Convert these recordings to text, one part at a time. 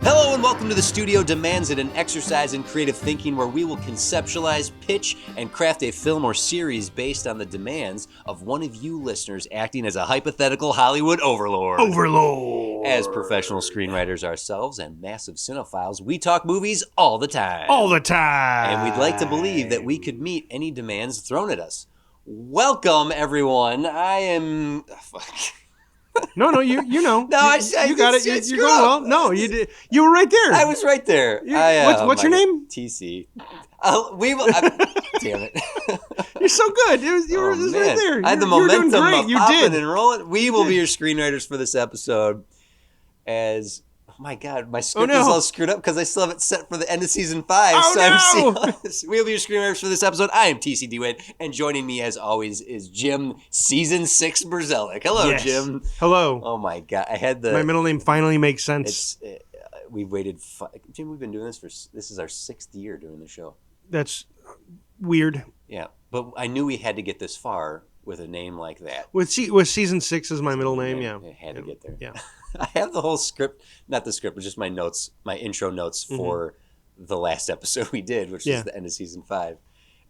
Hello and welcome to the Studio Demands It, an exercise in creative thinking where we will conceptualize, pitch, and craft a film or series based on the demands of one of you listeners acting as a hypothetical Hollywood overlord. As professional screenwriters ourselves and massive cinephiles, we talk movies all the time. All the time. And we'd like to believe that we could meet any demands thrown at us. Welcome, everyone. I am... No, you know. No, I you got it. You're going well. No, you did. You were right there. I was right there. What's your name? TC. Damn it. You're so good. It was right there. I had the momentum of popping and rolling. We will be your screenwriters for this episode. As, oh my God, my script is all screwed up because I still have it set for the end of season 5. We'll be your screenwriters for this episode. I am TC DeWitt, and joining me as always is Jim, season 6 Berzelic. Hello, Jim. Hello. Oh my God, I had my middle name finally makes sense. We've waited, Jim. We've been doing this this is our 6th year doing the show. That's weird. Yeah, but I knew we had to get this far with a name like that. With season 6 as my middle name, yeah. I had to get there. Yeah. I have the whole script, not the script, but just my notes, my intro notes for the last episode we did, which is the end of season 5.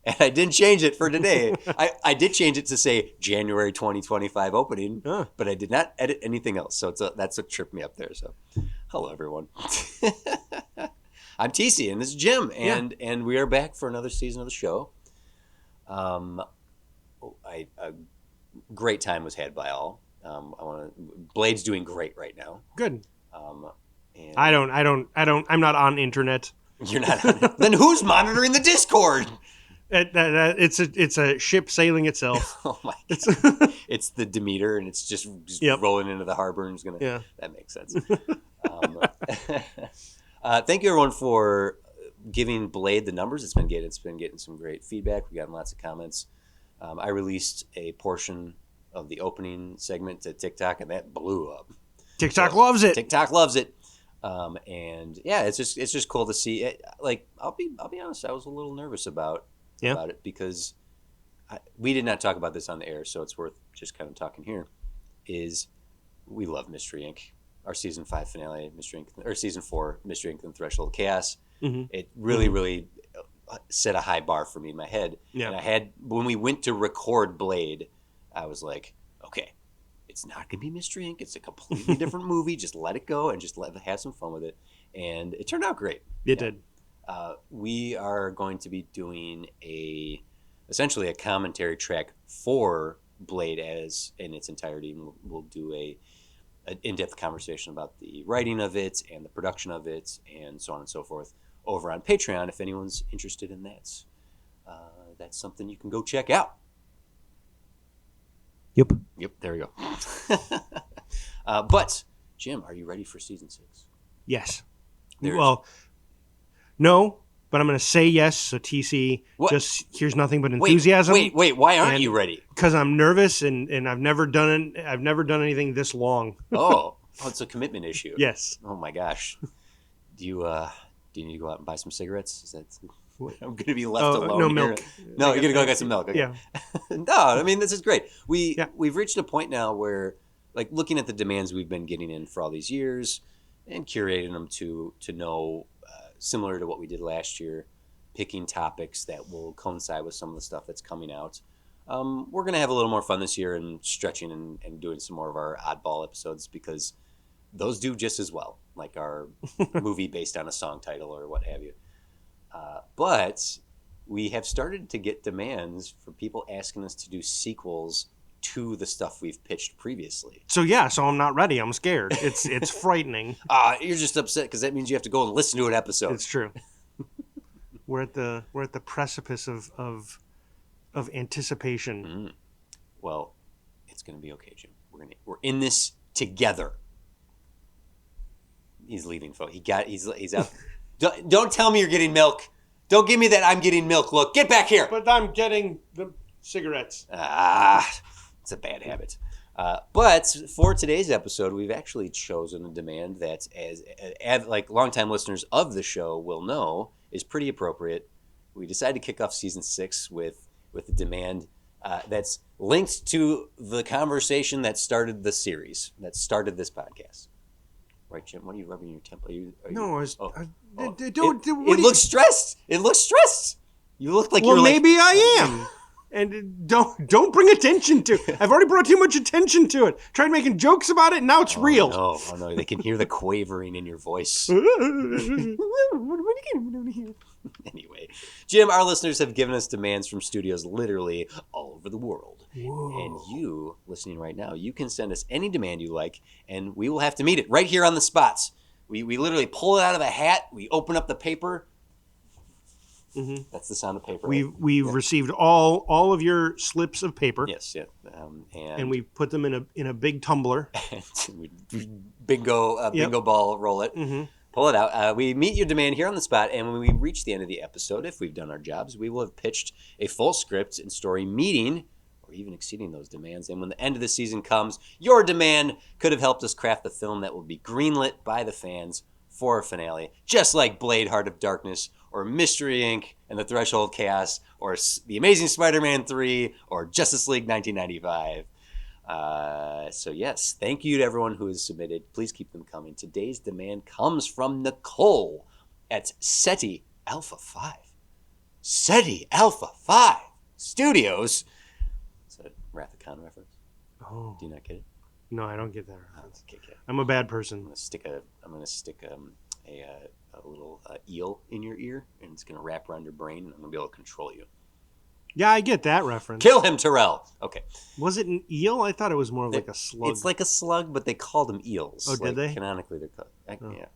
And I didn't change it for today. I did change it to say January 2025 opening, but I did not edit anything else. So that's what tripped me up there. So hello, everyone. I'm TC, and this is Jim, and we are back for another season of the show. A great time was had by all. Blade's doing great right now. Good. And I'm not on internet. You're not on it. Then who's monitoring the Discord? It's a ship sailing itself. Oh my God. It's the Demeter, and it's just rolling into the harbor, and it's gonna. Yeah. That makes sense. Thank you everyone for giving Blade the numbers. It's been getting some great feedback. We've gotten lots of comments. I released a portion of the opening segment to TikTok, and that blew up. TikTok loves it. TikTok loves it. And yeah, it's just cool to see it. Like, I'll be honest, I was a little nervous about it because we did not talk about this on the air, so it's worth just kind of talking here. Is we love Mystery Inc. Our season 5 finale, Mystery Inc. or season 4, Mystery Inc. and Threshold of Chaos. Mm-hmm. It really set a high bar for me in my head. Yeah. And when we went to record Blade, I was like, okay, it's not going to be Mystery Inc. It's a completely different movie. Just let it go and just have some fun with it. And it turned out great. It did. We are going to be doing essentially a commentary track for Blade in its entirety. We'll do an in-depth conversation about the writing of it and the production of it and so on and so forth over on Patreon. If anyone's interested in that, that's something you can go check out. Yep, there we go. But, Jim, are you ready for season 6? Yes. No, but I'm going to say yes, so TC just here's nothing but enthusiasm. Wait, why aren't you ready? Because I'm nervous and I've never done anything this long. Oh, it's a commitment issue. Yes. Oh my gosh. Do you need to go out and buy some cigarettes? Is that... I'm going to be left alone. No milk. No, you're going to go get some milk. Okay. Yeah. No, I mean, this is great. We've reached a point now where, like, looking at the demands we've been getting in for all these years and curating them to know, similar to what we did last year, picking topics that will coincide with some of the stuff that's coming out. We're going to have a little more fun this year and stretching and doing some more of our oddball episodes because those do just as well, like our movie based on a song title or what have you. But we have started to get demands for people asking us to do sequels to the stuff we've pitched previously. So I'm not ready. I'm scared. It's frightening. You're just upset because that means you have to go and listen to an episode. It's true. We're at the precipice of anticipation. Mm. Well, it's going to be okay, Jim. We're in this together. He's leaving, folks. He's out. Don't tell me you're getting milk. Don't give me that I'm getting milk look. Get back here. But I'm getting the cigarettes. It's a bad habit. But for today's episode, we've actually chosen a demand that, as like longtime listeners of the show will know, is pretty appropriate. We decided to kick off season 6 with a demand that's linked to the conversation that started the series, that started this podcast. Right, Jim? What are you rubbing your temple? No, It looks stressed. It looks stressed. You look like you're maybe I am. And don't bring attention to it. I've already brought too much attention to it. Tried making jokes about it, and now it's real. Oh no, they can hear the quavering in your voice. Anyway, Jim, our listeners have given us demands from studios literally all over the world. Whoa. And you, listening right now, you can send us any demand you like, and we will have to meet it right here on the spots. We literally pull it out of a hat, we open up the paper. Mm-hmm. That's the sound of paper. We've received all of your slips of paper. Yes, yeah, and we put them in a big tumbler. bingo ball, roll it, pull it out. We meet your demand here on the spot, and when we reach the end of the episode, if we've done our jobs, we will have pitched a full script and story meeting, or even exceeding those demands. And when the end of the season comes, your demand could have helped us craft the film that will be greenlit by the fans for a finale, just like Blade: Heart of Darkness, or Mystery Inc. and the Threshold Chaos, or The Amazing Spider-Man 3, or Justice League 1995. So yes, thank you to everyone who has submitted. Please keep them coming. Today's demand comes from Nicole at SETI Alpha 5. SETI Alpha 5 Studios. Is that a Wrath of Khan reference? Oh. Do you not get it? No, I don't get that reference. Okay. I'm a bad person. I'm gonna stick a little eel in your ear, and it's gonna wrap around your brain, and I'm gonna be able to control you. Yeah, I get that reference. Kill him, Terrell. Okay. Was it an eel? I thought it was more of like a slug. It's like a slug, but they called them eels. Oh, did they? Canonically, they're called. Yeah.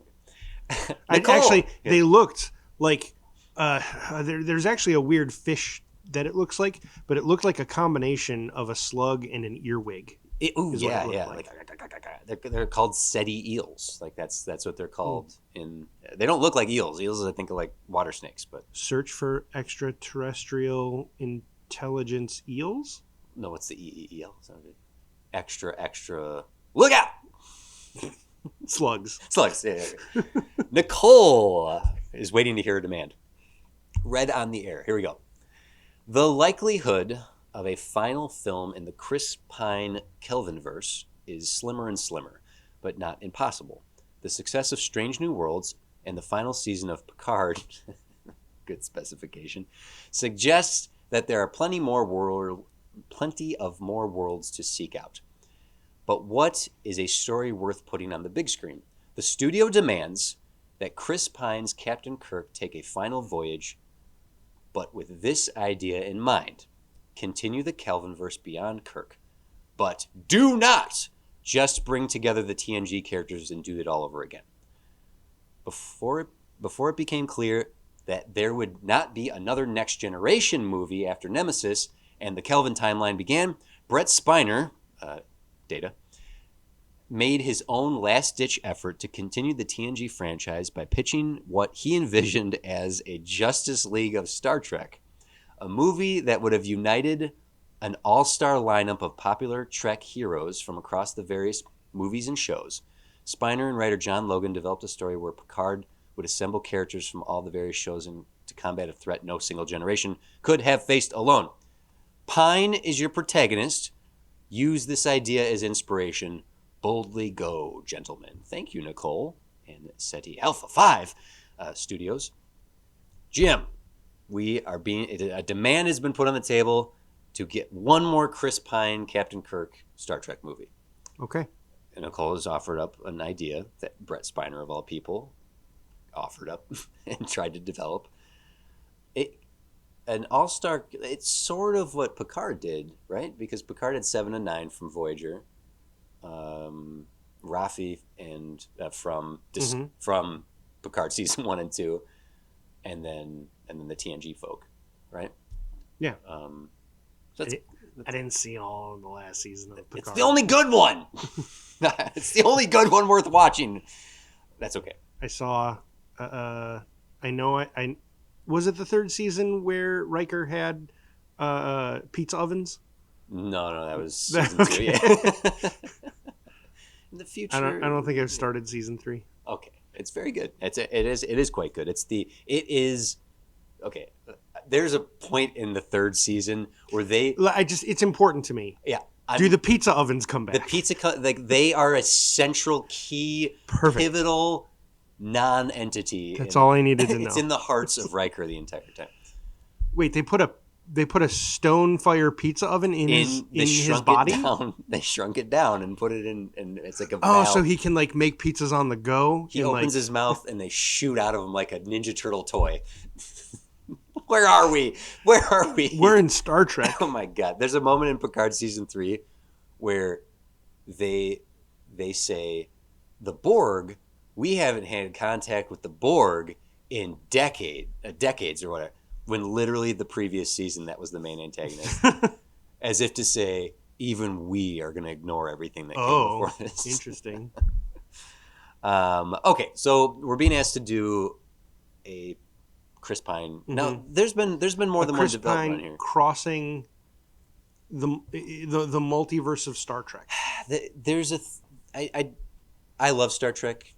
They looked like there's actually a weird fish that it looks like, but it looked like a combination of a slug and an earwig. They're called SETI eels. Like that's what they're called. They don't look like eels. Eels, I think, are like water snakes. But search for extraterrestrial intelligence eels. No, it's the EEEL. Extra. Look out! Slugs. Yeah. Nicole is waiting to hear a demand. Read on the air. Here we go. The likelihood of a final film in the Chris Pine Kelvinverse is slimmer and slimmer, but not impossible. The success of Strange New Worlds and the final season of Picard, good specification, suggests that there are plenty of more worlds to seek out. But what is a story worth putting on the big screen? The studio demands that Chris Pine's Captain Kirk take a final voyage, but with this idea in mind. Continue the Kelvinverse beyond Kirk, but do not just bring together the TNG characters and do it all over again. Before it became clear that there would not be another Next Generation movie after Nemesis and the Kelvin Timeline began, Brett Spiner, Data, made his own last-ditch effort to continue the TNG franchise by pitching what he envisioned as a Justice League of Star Trek. A movie that would have united an all-star lineup of popular Trek heroes from across the various movies and shows. Spiner and writer John Logan developed a story where Picard would assemble characters from all the various shows to combat a threat no single generation could have faced alone. Pine is your protagonist. Use this idea as inspiration. Boldly go, gentlemen. Thank you, Nicole and SETI Alpha 5 Studios. Jim. A demand has been put on the table to get one more Chris Pine Captain Kirk Star Trek movie. Okay. And Nicole has offered up an idea that Brett Spiner, of all people, offered up and tried to develop. An all-star, it's sort of what Picard did, right? Because Picard had 7 and 9 from Voyager, Raffi and from Picard season 1 and 2, and then the TNG folk, right? Yeah. I didn't see all of the last season of Picard. It's the only good one. It's the only good one worth watching. That's okay. I saw. I was it the third season where Riker had pizza ovens? No, that was season 2. Yeah. In the future, I don't think I've started season 3. Okay, it's very good. It is quite good. Okay. There's a point in the third season where it's important to me. Yeah. Do the pizza ovens come back? They are a central key, pivotal non-entity. That's all I needed to know. It's in the hearts of Riker the entire time. Wait, they put a stone fire pizza oven in his body? They shrunk it down and put it in, and it's like a Oh, valve. so he can like make pizzas on the go? He opens his mouth and they shoot out of him like a Ninja Turtle toy. Where are we? We're in Star Trek. Oh my God. There's a moment in Picard season 3 where they say, the Borg, we haven't had contact with the Borg in decades or whatever, when literally the previous season that was the main antagonist. As if to say, even we are going to ignore everything that came before this. Interesting. Okay, so we're being asked to do a Chris Pine. Mm-hmm. Now, there's been more than one development on here. Crossing the multiverse of Star Trek. I love Star Trek.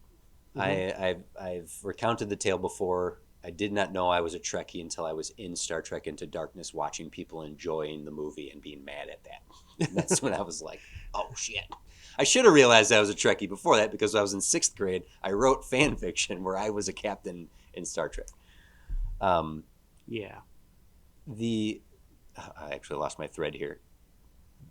Mm-hmm. I've recounted the tale before. I did not know I was a Trekkie until I was in Star Trek Into Darkness, watching people enjoying the movie and being mad at that. And that's when I was like, oh shit. I should have realized I was a Trekkie before that, because when I was in 6th grade, I wrote fan fiction where I was a captain in Star Trek. Yeah. I actually lost my thread here.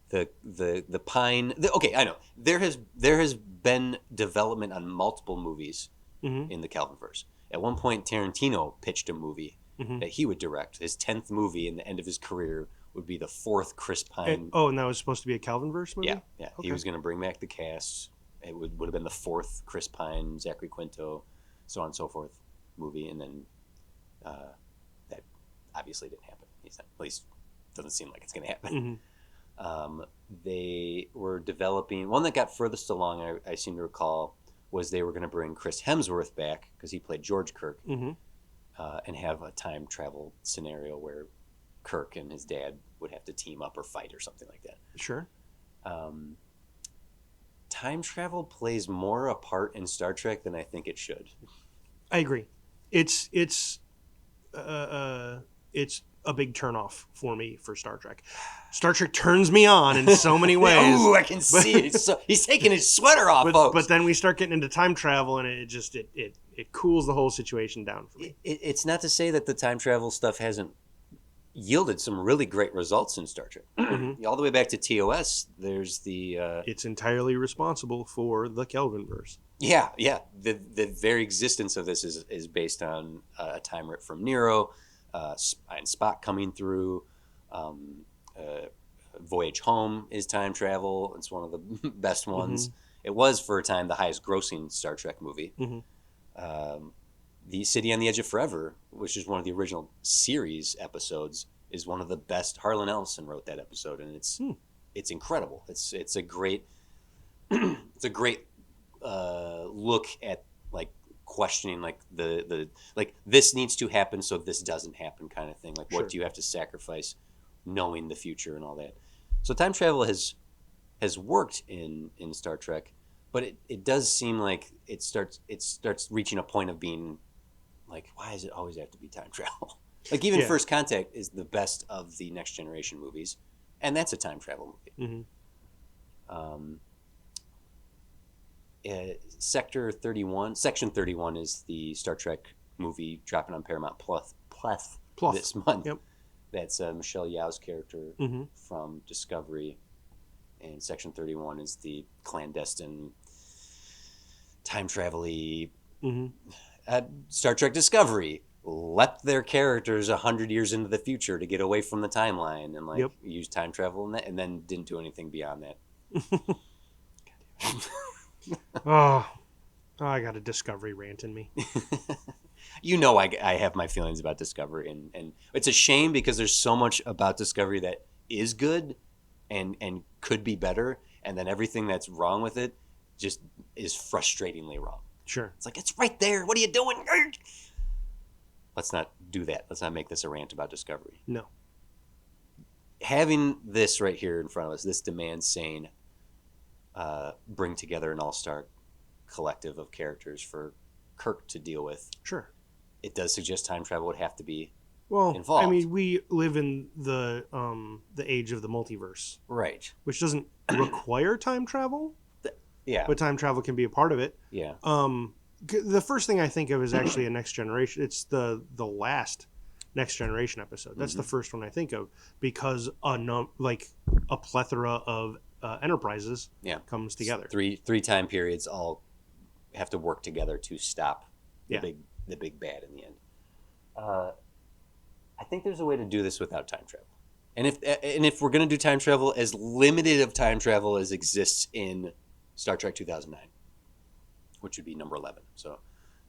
The Pine. Okay, I know. There has been development on multiple movies in the Kelvinverse. At one point, Tarantino pitched a movie that he would direct. His 10th movie in the end of his career would be the 4th Chris Pine. And that was supposed to be a Kelvinverse movie? Yeah. Okay. He was going to bring back the cast. It would have been the 4th Chris Pine, Zachary Quinto, so on and so forth movie. And then that obviously didn't happen. At least doesn't seem like it's going to happen. Mm-hmm. They were developing... One that got furthest along, I seem to recall, was they were going to bring Chris Hemsworth back, because he played George Kirk, and have a time travel scenario where Kirk and his dad would have to team up or fight or something like that. Sure. Time travel plays more a part in Star Trek than I think it should. I agree. It's a big turnoff for me for Star Trek. Star Trek turns me on in so many ways. Ooh, I can see it. He's taking his sweater off, folks. But then we start getting into time travel, and it cools the whole situation down for me. It's not to say that the time travel stuff hasn't yielded some really great results in Star Trek. All the way back to TOS, there's the... it's entirely responsible for the Kelvinverse. Yeah. The very existence of this is based on a time rip from Nero, and Spock coming through. Voyage Home is time travel. It's one of the best ones. It was, for a time, the highest grossing Star Trek movie. The City on the Edge of Forever, which is one of the original series episodes, is one of the best. Harlan Ellison wrote that episode, and it's incredible. It's a great look at like questioning like the like this needs to happen so this doesn't happen kind of thing. Like what do you have to sacrifice, knowing the future and all that. So time travel has worked in Star Trek, but it does seem like it starts reaching a point of being like, why does it always have to be time travel? Like even First Contact is the best of the Next Generation movies, and that's a time travel movie. Section 31 is the Star Trek movie dropping on Paramount Plus this month. Yep. That's Michelle Yeoh's character from Discovery, and Section 31 is the clandestine time travel-y Star Trek Discovery leapt their characters 100 years into the future to get away from the timeline and use time travel and then didn't do anything beyond that. I got a Discovery rant in me. I have my feelings about Discovery, and it's a shame because there's so much about Discovery that is good and could be better, and then everything that's wrong with it just is frustratingly wrong. Sure. It's like, it's right there. What are you doing? Let's not do that. Let's not make this a rant about Discovery. No. Having this right here in front of us, this demand saying, bring together an all-star collective of characters for Kirk to deal with. Sure. It does suggest time travel would have to be Well, involved. I mean, we live in the age of the multiverse, Right. which doesn't require time travel, Yeah. but time travel can be a part of it. Yeah. The first thing I think of is actually a Next Generation. It's the last Next Generation episode. That's the first one I think of because a plethora of enterprises comes together. Three time periods all have to work together to stop the Yeah. big bad in the end. I think there's a way to do this without time travel. And if we're going to do time travel, as limited of time travel as exists in Star Trek 2009, which would be number 11. So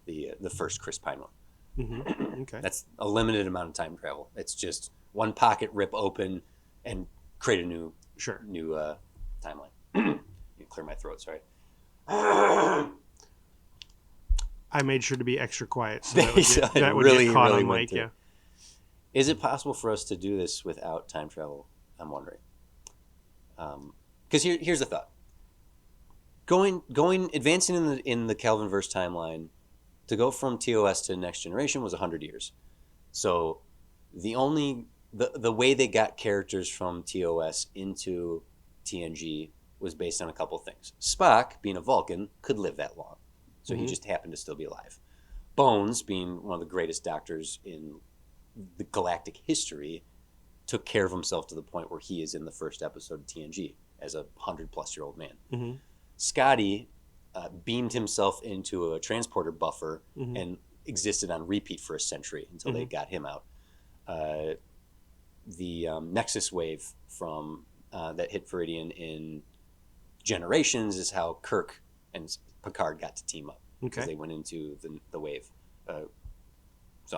the first Chris Pine one. Mm-hmm. Okay. That's a limited amount of time travel. It's just one pocket rip open and create a new timeline. You clear my throat, sorry. I made sure to be extra quiet so that would really, get caught really on mic. Yeah. Is it possible for us to do this without time travel? I'm wondering. Because here's the thought. Advancing in the Kelvinverse timeline, to go from TOS to Next Generation was 100 years. So the way they got characters from TOS into TNG was based on a couple things. Spock, being a Vulcan, could live that long. So he just happened to still be alive. Bones, being one of the greatest doctors in the galactic history, took care of himself to the point where he is in the first episode of TNG as a 100-plus-year-old man. Mm-hmm. Scotty beamed himself into a transporter buffer and existed on repeat for a century until they got him out. The Nexus wave from that hit Viridian in Generations is how Kirk and Picard got to team up because they went into the wave. So on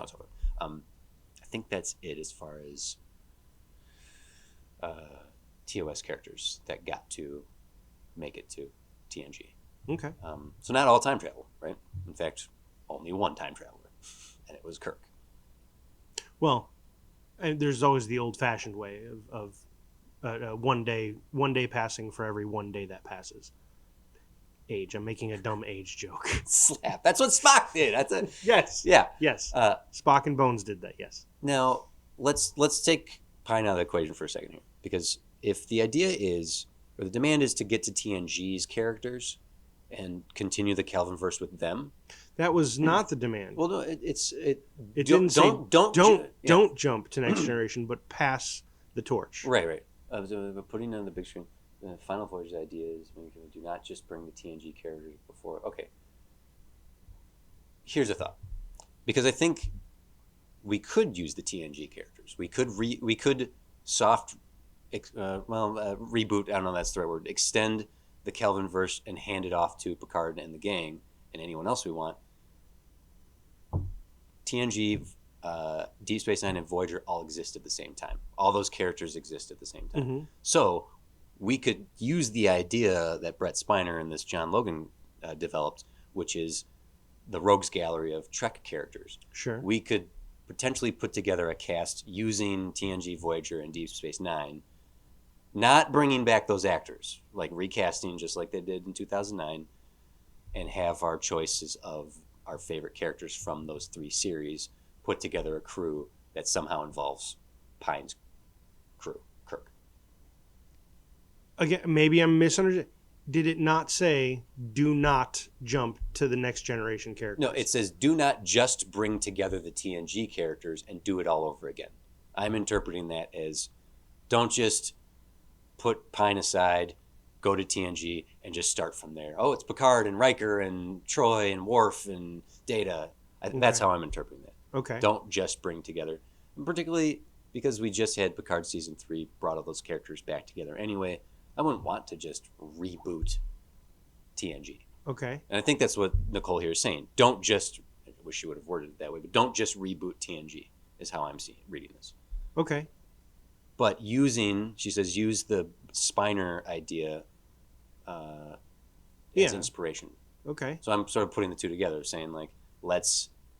and so forth. I think that's it as far as TOS characters that got to make it to TNG. Okay. So not all time travel, right? In fact, only one time traveler, and it was Kirk. Well, and there's always the old-fashioned way of one day passing for every one day that passes. Age. I'm making a dumb age joke. Slap. That's what Spock did. Yes. Yeah. Yes. Spock and Bones did that. Yes. Now let's take Pine out of the equation for a second here, because if the idea is, or the demand is, to get to TNG's characters and continue the Kelvinverse with them, that was not the demand. Well, no, it didn't say don't jump to Next Generation, but pass the torch. Right. Putting on the big screen. The Final Voyage idea is do not just bring the TNG characters before. Okay. Here's a thought, because I think we could use the TNG characters. We could soft, reboot. I don't know if that's the right word. Extend the Kelvinverse and hand it off to Picard and the gang and anyone else we want. TNG, Deep Space Nine, and Voyager all exist at the same time. All those characters exist at the same time. Mm-hmm. So we could use the idea that Brett Spiner and this John Logan developed, which is the Rogues Gallery of Trek characters. Sure. We could potentially put together a cast using TNG, Voyager, and Deep Space Nine, not bringing back those actors, like recasting just like they did in 2009, and have our choices of our favorite characters from those three series, put together a crew that somehow involves Pine's crew, Kirk. Again, maybe I'm misunderstanding. Did it not say do not jump to the Next Generation characters? No, it says do not just bring together the TNG characters and do it all over again. I'm interpreting that as don't just put Pine aside, go to TNG, and just start from there. Oh, it's Picard and Riker and Troy and Worf and Data. That's how I'm interpreting that. Okay. Don't just bring together. And particularly because we just had Picard Season 3, brought all those characters back together anyway. I wouldn't want to just reboot TNG. Okay. And I think that's what Nicole here is saying. Don't just, I wish she would have worded it that way, but don't just reboot TNG is how I'm reading this. Okay. But she says, use the Spiner idea as inspiration. Okay. So I'm sort of putting the two together, saying like,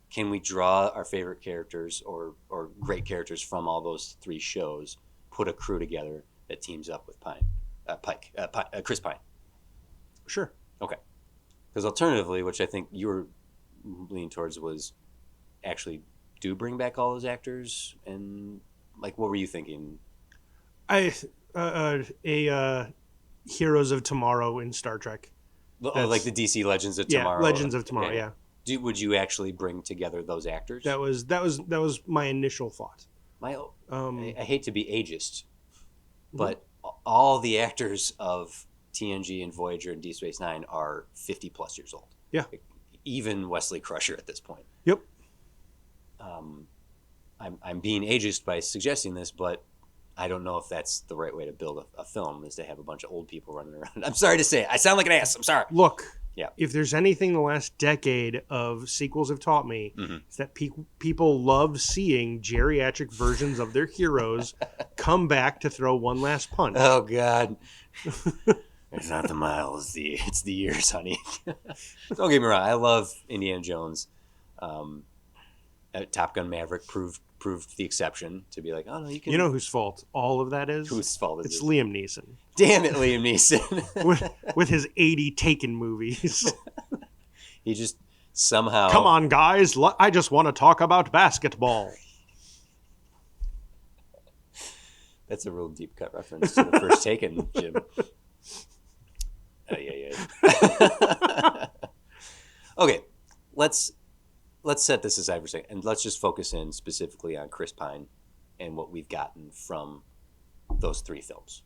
can we draw our favorite characters or great characters from all those three shows, put a crew together that teams up with Chris Pine. Sure. Okay. Because alternatively, which I think you were leaning towards, was actually do bring back all those actors? And like, what were you thinking? Heroes of Tomorrow in Star Trek. Like the DC Legends of Tomorrow. Legends of Tomorrow. Yeah. Would you actually bring together those actors? That was my initial thought. I hate to be ageist, but all the actors of TNG and Voyager and Deep Space Nine are 50 plus years old. Yeah. Even Wesley Crusher at this point. Yep. I'm being ageist by suggesting this, but I don't know if that's the right way to build a film, is to have a bunch of old people running around. I'm sorry to say it. I sound like an ass. I'm sorry. Look, yeah. If there's anything the last decade of sequels have taught me, it's that people love seeing geriatric versions of their heroes come back to throw one last punch. Oh, God. It's not the miles, it's the years, honey. Don't get me wrong. I love Indiana Jones. Top Gun Maverick proved the exception to be like, oh no, you can. You know whose fault all of that is? Whose fault is it? It's Liam Neeson. Damn it, Liam Neeson. with his 80 Taken movies. He just somehow. Come on, guys! I just want to talk about basketball. That's a real deep cut reference to the first Taken, Jim. Yeah. Okay, let's set this aside for a second, and let's just focus in specifically on Chris Pine and what we've gotten from those three films.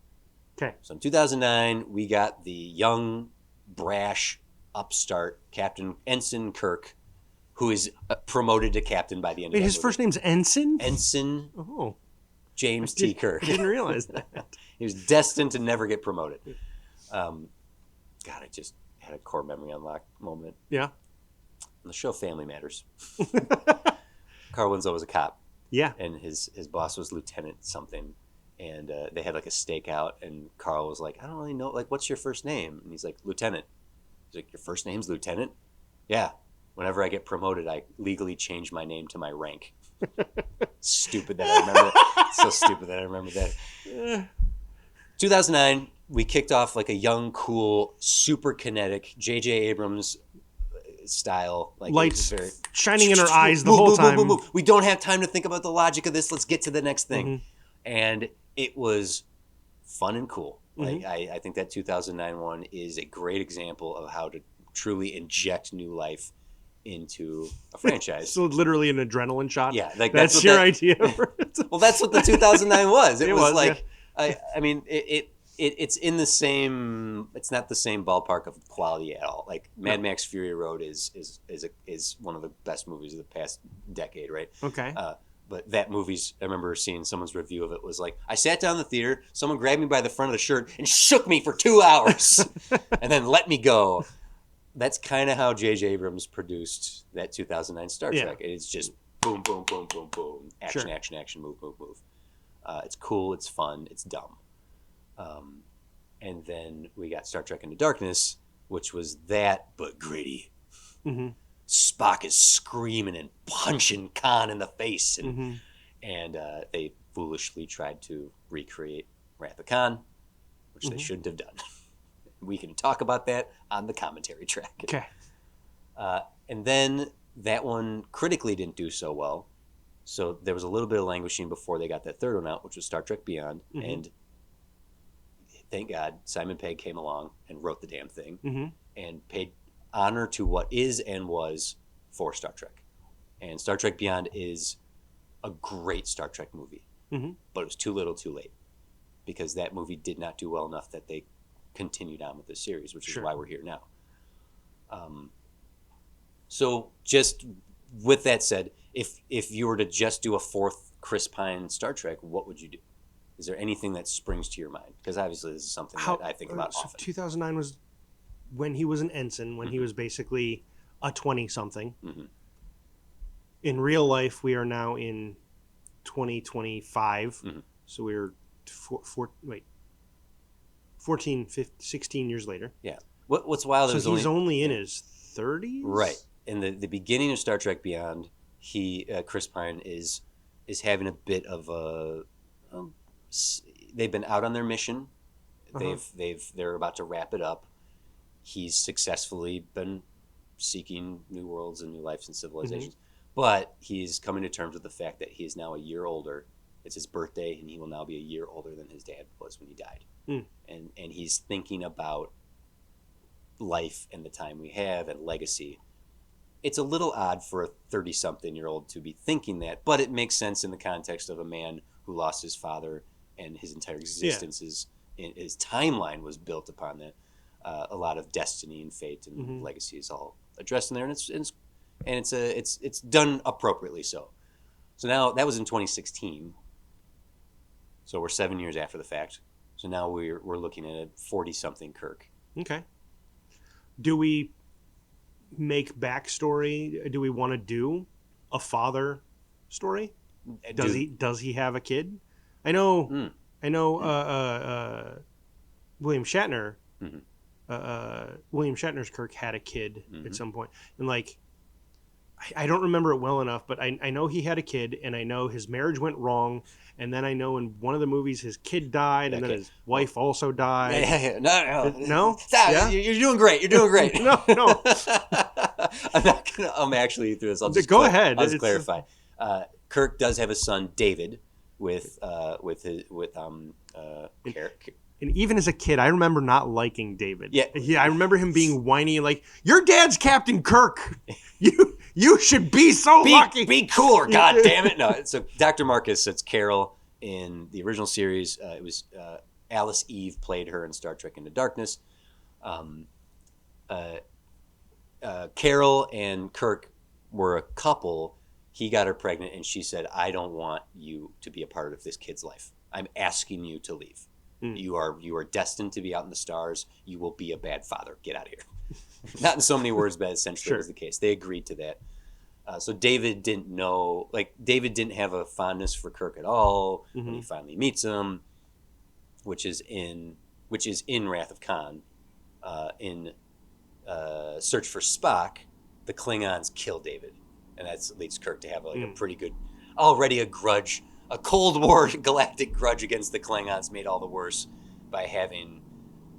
Okay. So in 2009, we got the young, brash, upstart Captain Ensign Kirk, who is promoted to captain by the end of the movie. His first name's Ensign? Ensign James T. Kirk. I didn't realize that. He was destined to never get promoted. God, I just had a core memory unlock moment. Yeah. On the show Family Matters, Carl Winslow was a cop. Yeah. And his boss was Lieutenant something. And they had like a stakeout, and Carl was like, I don't really know, like, what's your first name? And he's like, Lieutenant. He's like, your first name's Lieutenant? Yeah. Whenever I get promoted, I legally change my name to my rank. Stupid that I remember. So stupid that I remember that. 2009, we kicked off like a young, cool, super kinetic J.J. Abrams style, like lights very, shining in her eyes the whole time. We don't have time to think about the logic of this. Let's get to the next thing. And it was fun and cool. Like I think that 2009 one is a great example of how to truly inject new life into a franchise. So literally an adrenaline shot. Yeah, like that's your idea. Well, that's what the 2009 was. It was like, yeah. I mean, it's in the same. It's not the same ballpark of quality at all. Like Mad Max Fury Road is one of the best movies of the past decade, right? Okay. But that movie's, I remember seeing someone's review of it, was like, I sat down in the theater, someone grabbed me by the front of the shirt and shook me for 2 hours and then let me go. That's kind of how J.J. Abrams produced that 2009 Star Trek. Yeah. It's just boom, boom, boom, boom, boom. Action, action, action, move, move, move. It's cool, it's fun, it's dumb. And then we got Star Trek Into Darkness, which was that, but gritty. Mm-hmm. Spock is screaming and punching Khan in the face, and they foolishly tried to recreate Wrath of Khan, which they shouldn't have done. We can talk about that on the commentary track. Okay. And then that one critically didn't do so well, so there was a little bit of languishing before they got that third one out, which was Star Trek Beyond, and thank God Simon Pegg came along and wrote the damn thing and paid honor to what is and was for Star Trek. And Star Trek Beyond is a great Star Trek movie, but it was too little too late, because that movie did not do well enough that they continued on with this series, which is why we're here now. So just with that said, if you were to just do a fourth Chris Pine Star Trek, what would you do? Is there anything that springs to your mind? Because obviously this is something that I think about often. 2009 was when he was an ensign, when he was basically a 20-something. In real life, we are now in 2025. So we're 16 years later. Yeah. What's wild is he's only in his 30s? Right. In the beginning of Star Trek Beyond, Chris Pine is having a bit of a... they've been out on their mission. They're about to wrap it up. He's successfully been seeking new worlds and new lives and civilizations. But he's coming to terms with the fact that he is now a year older. It's his birthday, and he will now be a year older than his dad was when he died. And he's thinking about life and the time we have and legacy. It's a little odd for a 30-something-year-old to be thinking that, but it makes sense in the context of a man who lost his father and his entire existence his timeline was built upon that. A lot of destiny and fate and legacy is all addressed in there, and it's done appropriately so. So now that was in 2016. So we're 7 years after the fact. So now we're looking at a 40-something Kirk. Okay. Do we make backstory? Do we want to do a father story? Does he have a kid? I know. William Shatner. William Shatner's Kirk had a kid at some point, and like, I don't remember it well enough, but I know he had a kid, and I know his marriage went wrong, and then I know in one of the movies his kid died, and then his wife also died. No? Yeah? You're doing great. You're doing great. No. I'm not gonna. I'm actually through this. I'll just go ahead. I'll just clarify. Kirk does have a son, David, with And even as a kid, I remember not liking David. Yeah, I remember him being whiny, like, "Your dad's Captain Kirk. You should be lucky. Be cooler, God damn it!" No, so Dr. Marcus, it's Carol in the original series. It was Alice Eve played her in Star Trek Into Darkness. Carol and Kirk were a couple. He got her pregnant, and she said, "I don't want you to be a part of this kid's life. I'm asking you to leave. You are destined to be out in the stars. You will be a bad father. Get out of here." Not in so many words, but essentially was the case. They agreed to that. So David didn't know, David didn't have a fondness for Kirk at all when he finally meets him, which is in Wrath of Khan. In Search for Spock, the Klingons kill David, and that leads Kirk to have a pretty good, already a grudge. A Cold War galactic grudge against the Klingons made all the worse by having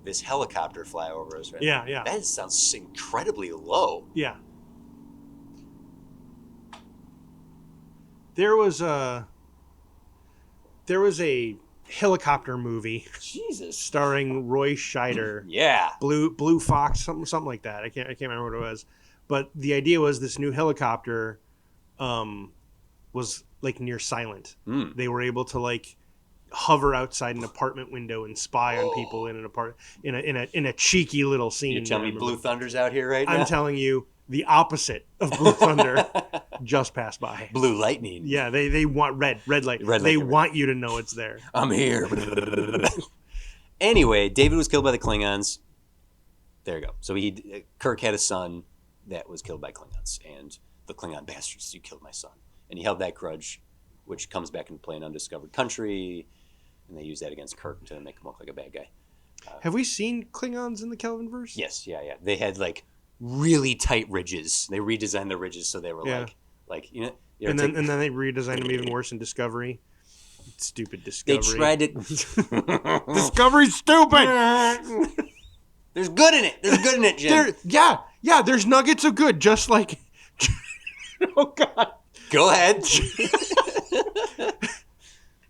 this helicopter fly over us. Right? Yeah. That sounds incredibly low. Yeah. There was a helicopter movie. Jesus. Starring Roy Scheider. Yeah. Blue Fox, something like that. I can't remember what it was. But the idea was this new helicopter was like near silent. They were able to like hover outside an apartment window and spy on people in an apartment in a cheeky little scene. You're telling me Blue Thunder's out here right now? I'm telling you the opposite of Blue Thunder just passed by. Blue Lightning. Yeah, they want red light. They want you to know it's there. I'm here. Anyway, David was killed by the Klingons. There you go. So Kirk had a son that was killed by Klingons, and the Klingon bastards, you killed my son. And he held that grudge, which comes back into play in Undiscovered Country, and they use that against Kirk to make him look like a bad guy. Have we seen Klingons in the Kelvinverse? Yes, yeah. They had like really tight ridges. They redesigned the ridges so they were like you know. And then they redesigned them even worse in Discovery. Stupid Discovery. They tried to. Discovery's stupid. There's good in it, Jim. There's nuggets of good, just like. Oh God. Go ahead.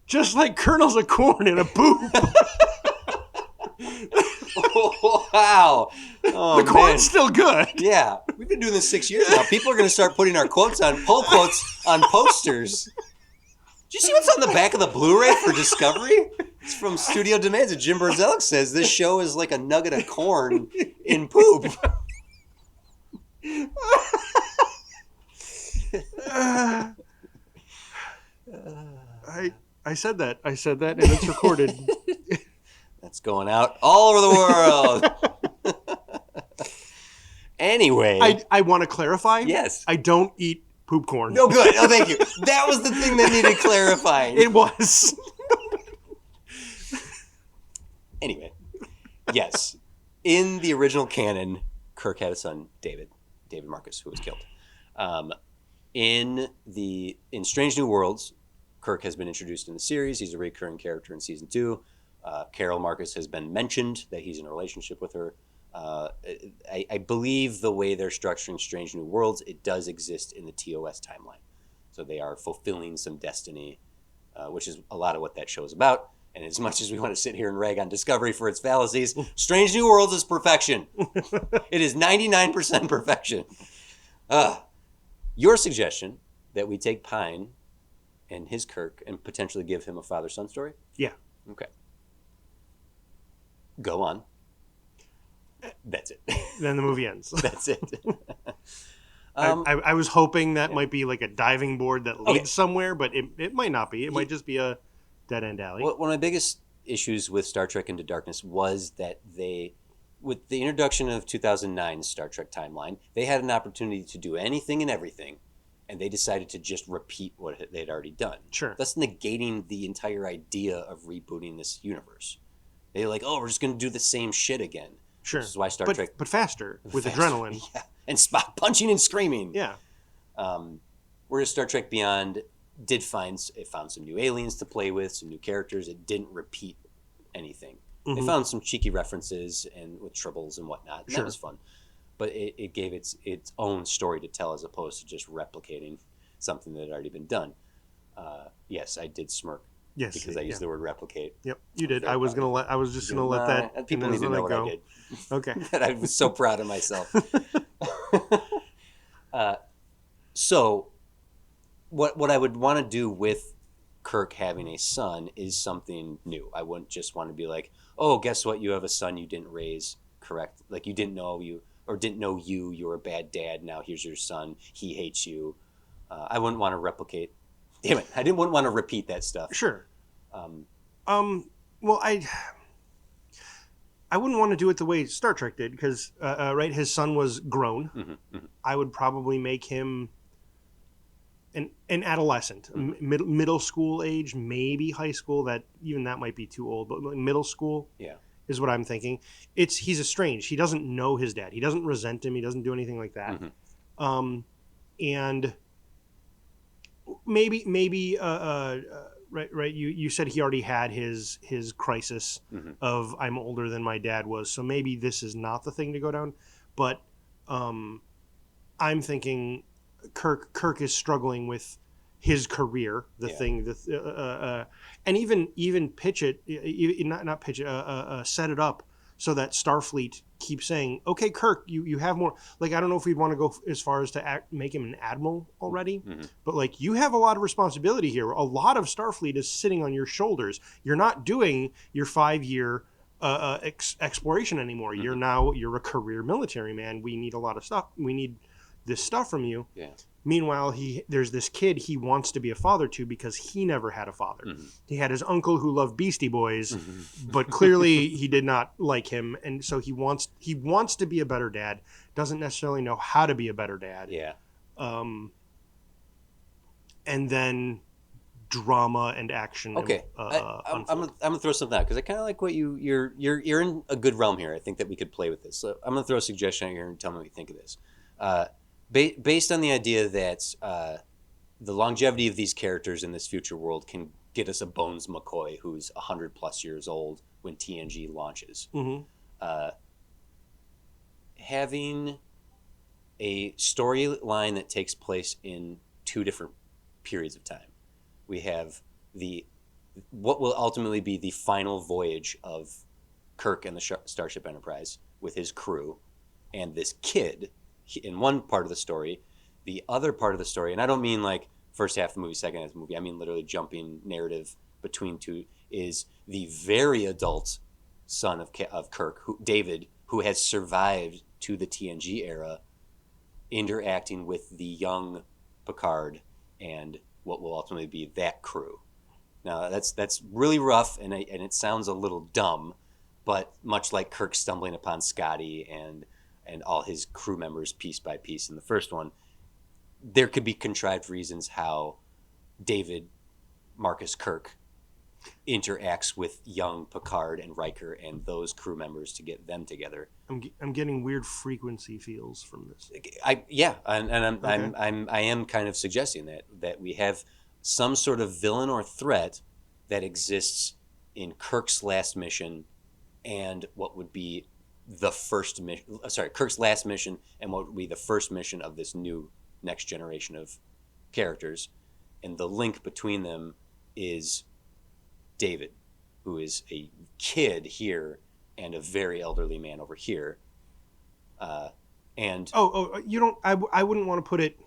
Just like kernels of corn in a poop. Wow. Oh, the corn's still good. Yeah. We've been doing this 6 years now. People are going to start putting our poll quotes on posters. Did you see what's on the back of the Blu-ray for Discovery? It's from Studio Demands. Jim Barzelic says this show is like a nugget of corn in poop. I said that, and it's recorded. That's going out all over the world. Anyway, I want to clarify. Yes, I don't eat poop corn. No, good. Oh, thank you. That was the thing that needed clarifying. It was. Anyway, yes, in the original canon, Kirk had a son, David Marcus, who was killed. In Strange New Worlds, Kirk has been introduced in the series. He's a recurring character in season 2. Carol Marcus has been mentioned that he's in a relationship with her. I believe the way they're structuring Strange New Worlds, it does exist in the TOS timeline. So they are fulfilling some destiny, which is a lot of what that show is about. And as much as we want to sit here and rag on Discovery for its fallacies, Strange New Worlds is perfection. It is 99% perfection. Your suggestion that we take Pine and his Kirk and potentially give him a father-son story? Yeah. Okay. Go on. That's it. Then the movie ends. That's it. I was hoping that might be like a diving board that leads somewhere, but it might not be. It might just be a dead-end alley. One of my biggest issues with Star Trek Into Darkness was that with the introduction of 2009's Star Trek Timeline, they had an opportunity to do anything and everything, and they decided to just repeat what they'd already done. Sure. Thus negating the entire idea of rebooting this universe. They're like, oh, we're just going to do the same shit again. Sure. Which is why Star Trek... But faster, with adrenaline. Yeah, and Spock punching and screaming. Yeah. Whereas Star Trek Beyond found some new aliens to play with, some new characters. It didn't repeat anything. They found some cheeky references and with tribbles and whatnot. And that was fun. But it gave its own story to tell as opposed to just replicating something that had already been done. Yes, I did smirk. Yes, because I used the word replicate. Yep, you did. I was just gonna let that. People need to know what I did. Okay. That I was so proud of myself. So, what I would want to do with Kirk having a son is something new. I wouldn't just want to be like, oh, guess what? You have a son you didn't raise correct. Like you didn't know you were a bad dad. Now here's your son. He hates you. I wouldn't want to replicate. Damn it! wouldn't want to repeat that stuff. Sure. Well, I wouldn't want to do it the way Star Trek did because, right, his son was grown. I would probably make him an adolescent, middle school age, maybe high school. That might be too old, but middle school. Yeah. Is what I'm thinking. He's estranged. He doesn't know his dad. He doesn't resent him. He doesn't do anything like that. And maybe right. You said he already had his crisis of I'm older than my dad was, so maybe this is not the thing to go down. But I'm thinking Kirk is struggling with his career, and even pitch it, not pitch it, set it up so that Starfleet keeps saying, okay, Kirk, you have more. Like, I don't know if we'd want to go as far as to make him an admiral already, but like, you have a lot of responsibility here. A lot of Starfleet is sitting on your shoulders. You're not doing your 5-year exploration anymore. You're a career military man. We need a lot of stuff. We need this stuff from you. Yeah. Meanwhile, there's this kid he wants to be a father to because he never had a father. He had his uncle who loved Beastie Boys, but clearly he did not like him, and so he wants to be a better dad. Doesn't necessarily know how to be a better dad. Yeah. And then drama and action. Okay. I'm gonna throw something out because I kind of like what you're in a good realm here. I think that we could play with this. So I'm gonna throw a suggestion out here and tell me what you think of this. Based on the idea that the longevity of these characters in this future world can get us a Bones McCoy who's 100+ years old when TNG launches. Having a storyline that takes place in 2 different periods of time. We have what will ultimately be the final voyage of Kirk and the Starship Enterprise with his crew and this kid in one part of the story. The other part of the story, and I don't mean like first half of the movie, second half of the movie, I mean literally jumping narrative between 2, is the very adult son of Kirk, David, who has survived to the TNG era, interacting with the young Picard and what will ultimately be that crew. Now that's really rough, and it sounds a little dumb, but much like Kirk stumbling upon Scotty and all his crew members piece by piece in the first one, there could be contrived reasons how David Marcus Kirk interacts with young Picard and Riker and those crew members to get them together. I'm getting weird frequency feels from this. I am kind of suggesting that we have some sort of villain or threat that exists in Kirk's last mission and what would be the first mission. Sorry, Kirk's last mission, and what would be the first mission of this new next generation of characters, and the link between them is David, who is a kid here and a very elderly man over here. And you don't. I wouldn't want to put it.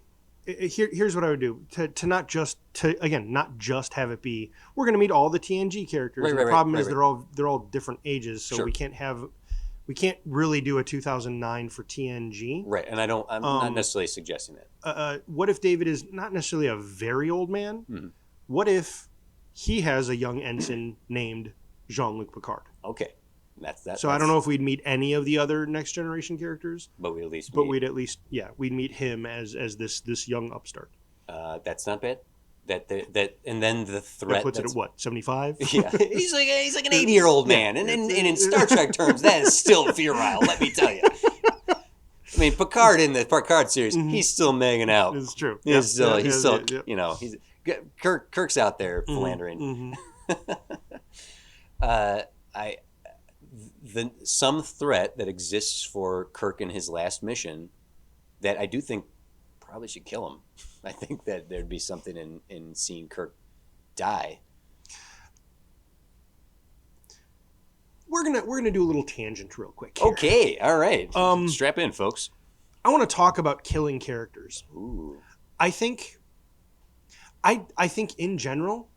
Here's what I would do to not just have it be we're going to meet all the TNG characters. Right, and right, the problem right, is right. they're all different ages, so Sure. we can't really do a 2009 for TNG. Right, and I'm not necessarily suggesting that. What if David is not necessarily a very old man? Mm-hmm. What if he has a young ensign named Jean-Luc Picard? Okay, that's I don't know if we'd meet any of the other Next Generation characters, but we'd at least we'd meet him as this young upstart. that's not bad. And then the threat That puts it at what, 75? Yeah, he's like an 80-year-old man, and in Star Trek terms, that is still virile. Let me tell you. I mean, Picard in the Picard series, he's still manging out. It's true. He's still you know, he's Kirk's out there philandering. Some threat that exists for Kirk in his last mission that I do think probably should kill him. I think that there'd be something in seeing Kirk die. We're gonna do a little tangent real quick here. Okay, all right. Strap in, folks. I want to talk about killing characters. Ooh. I think in general,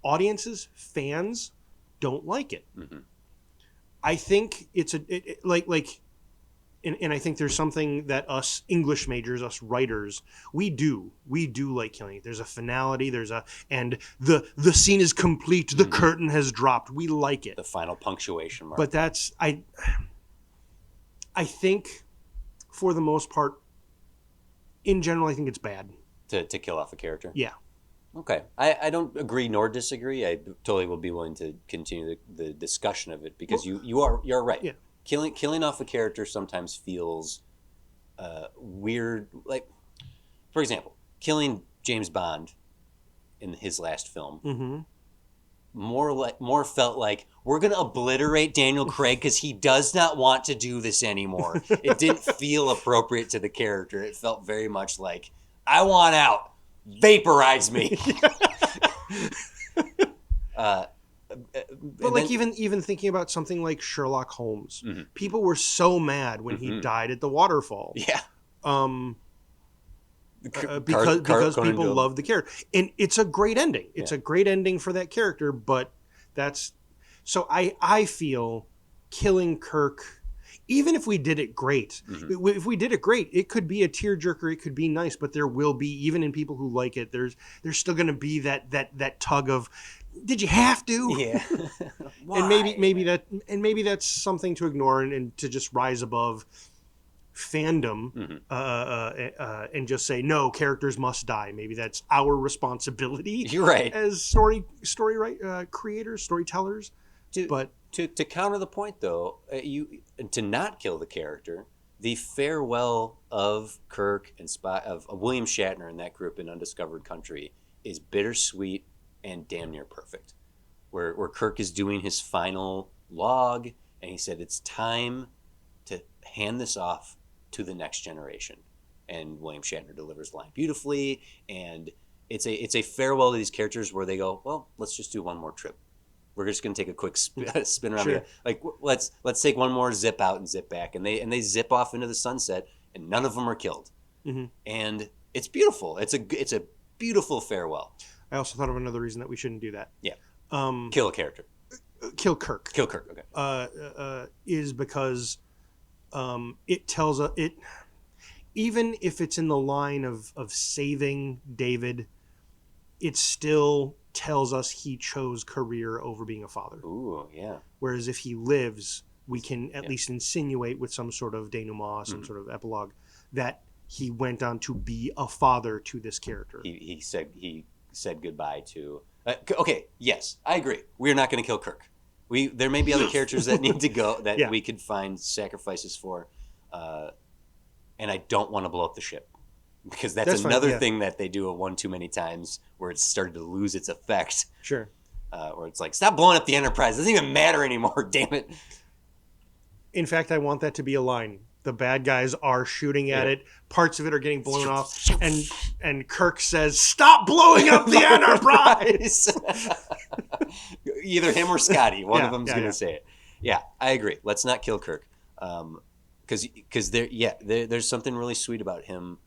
audiences, fans don't like it. Mm-hmm. I think it's and I think there's something that us English majors, us writers, we do like killing it. There's a finality, and the scene is complete, the curtain has dropped. We like it. The final punctuation mark. But that's I think for the most part, in general, I think it's bad. To kill off a character? Yeah. Okay. I don't agree nor disagree. I totally will be willing to continue the discussion of it because you're right. Yeah. Killing off a character sometimes feels weird. Like, for example, killing James Bond in his last film more felt like we're going to obliterate Daniel Craig because he does not want to do this anymore. It didn't feel appropriate to the character. It felt very much like, I want out. Vaporize me. But like even thinking about something like Sherlock Holmes, people were so mad when he died at the waterfall. Yeah. Because people love the character, and it's a great ending. It's a great ending for that character. But that's so I feel killing Kirk. Even if we did it great, if we did it great, it could be a tearjerker. It could be nice, but there will be, even in people who like it, there's still going to be that tug of, did you have to? Yeah. And maybe that's something to ignore and to just rise above fandom and just say no, characters must die. Maybe that's our responsibility. You're right. As creators, storytellers. To counter the point, though, to not kill the character, the farewell of Kirk and of William Shatner and that group in Undiscovered Country is bittersweet and damn near perfect. Where Kirk is doing his final log, and he said it's time to hand this off to the next generation. And William Shatner delivers the line beautifully, and it's a farewell to these characters where they go, well, let's just do one more trip. We're just going to take a quick spin around. Sure. Like let's take one more zip out and zip back, and they zip off into the sunset, and none of them are killed. And it's beautiful. It's a beautiful farewell. I also thought of another reason that we shouldn't do that. Yeah. Kill a character. Kill Kirk. Kill Kirk. Okay. Is because it tells it, even if it's in the line of saving David, it still tells us he chose career over being a father. Ooh, yeah. Whereas if he lives, we can at least insinuate with some sort of denouement, some sort of epilogue, that he went on to be a father to this character. He said goodbye to. Okay, yes, I agree. We're not going to kill Kirk. There may be other characters that need to go that we could find sacrifices for, and I don't want to blow up the ship. Because that's another thing that they do one too many times where it's started to lose its effect. Sure. Where it's like, stop blowing up the Enterprise. It doesn't even matter anymore, damn it. In fact, I want that to be a line. The bad guys are shooting at it. Parts of it are getting blown off, and Kirk says, "Stop blowing up the Enterprise." Either him or Scotty. One of them's going to say it. Yeah, I agree. Let's not kill Kirk, because there's something really sweet about him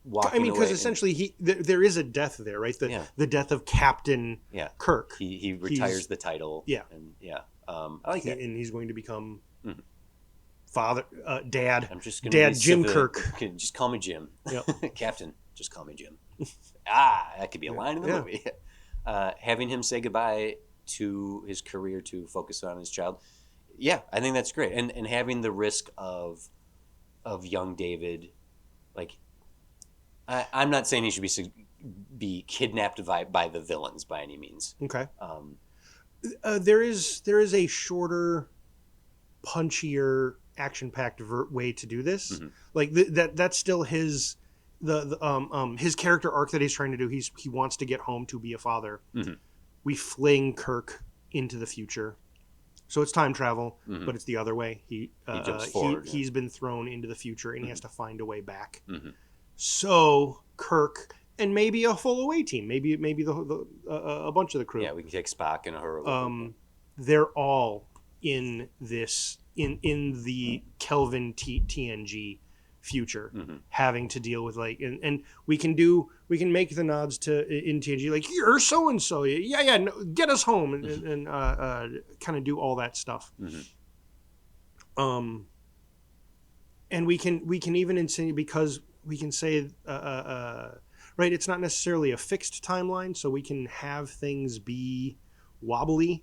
walking away. Because essentially there is a death there, right? The death of Captain Kirk. He retires the title. Yeah, and I like that. And he's going to become father, dad. I'm just going to Jim Kirk. Just call me Jim. Yep. Captain, just call me Jim. That could be a line in the movie. Having him say goodbye to his career to focus on his child. Yeah, I think that's great. And having the risk of young David, like, I'm not saying he should be kidnapped by the villains by any means. Okay. There is a shorter, punchier, action-packed way to do this. Mm-hmm. Like that's still his his character arc that he's trying to do. He wants to get home to be a father. Mm-hmm. We fling Kirk into the future, so it's time travel, but it's the other way. He jumps forward. He's been thrown into the future, and he has to find a way back. Mm-hmm. So Kirk and maybe a full away team, maybe a bunch of the crew. Yeah, we can take Spock and her. They're all in this in the Kelvin TNG future, having to deal with and we can make the nods to in TNG, like, you're so and so, no, get us home and kind of do all that stuff. And we can even insinuate, because we can say right, it's not necessarily a fixed timeline, so we can have things be wobbly,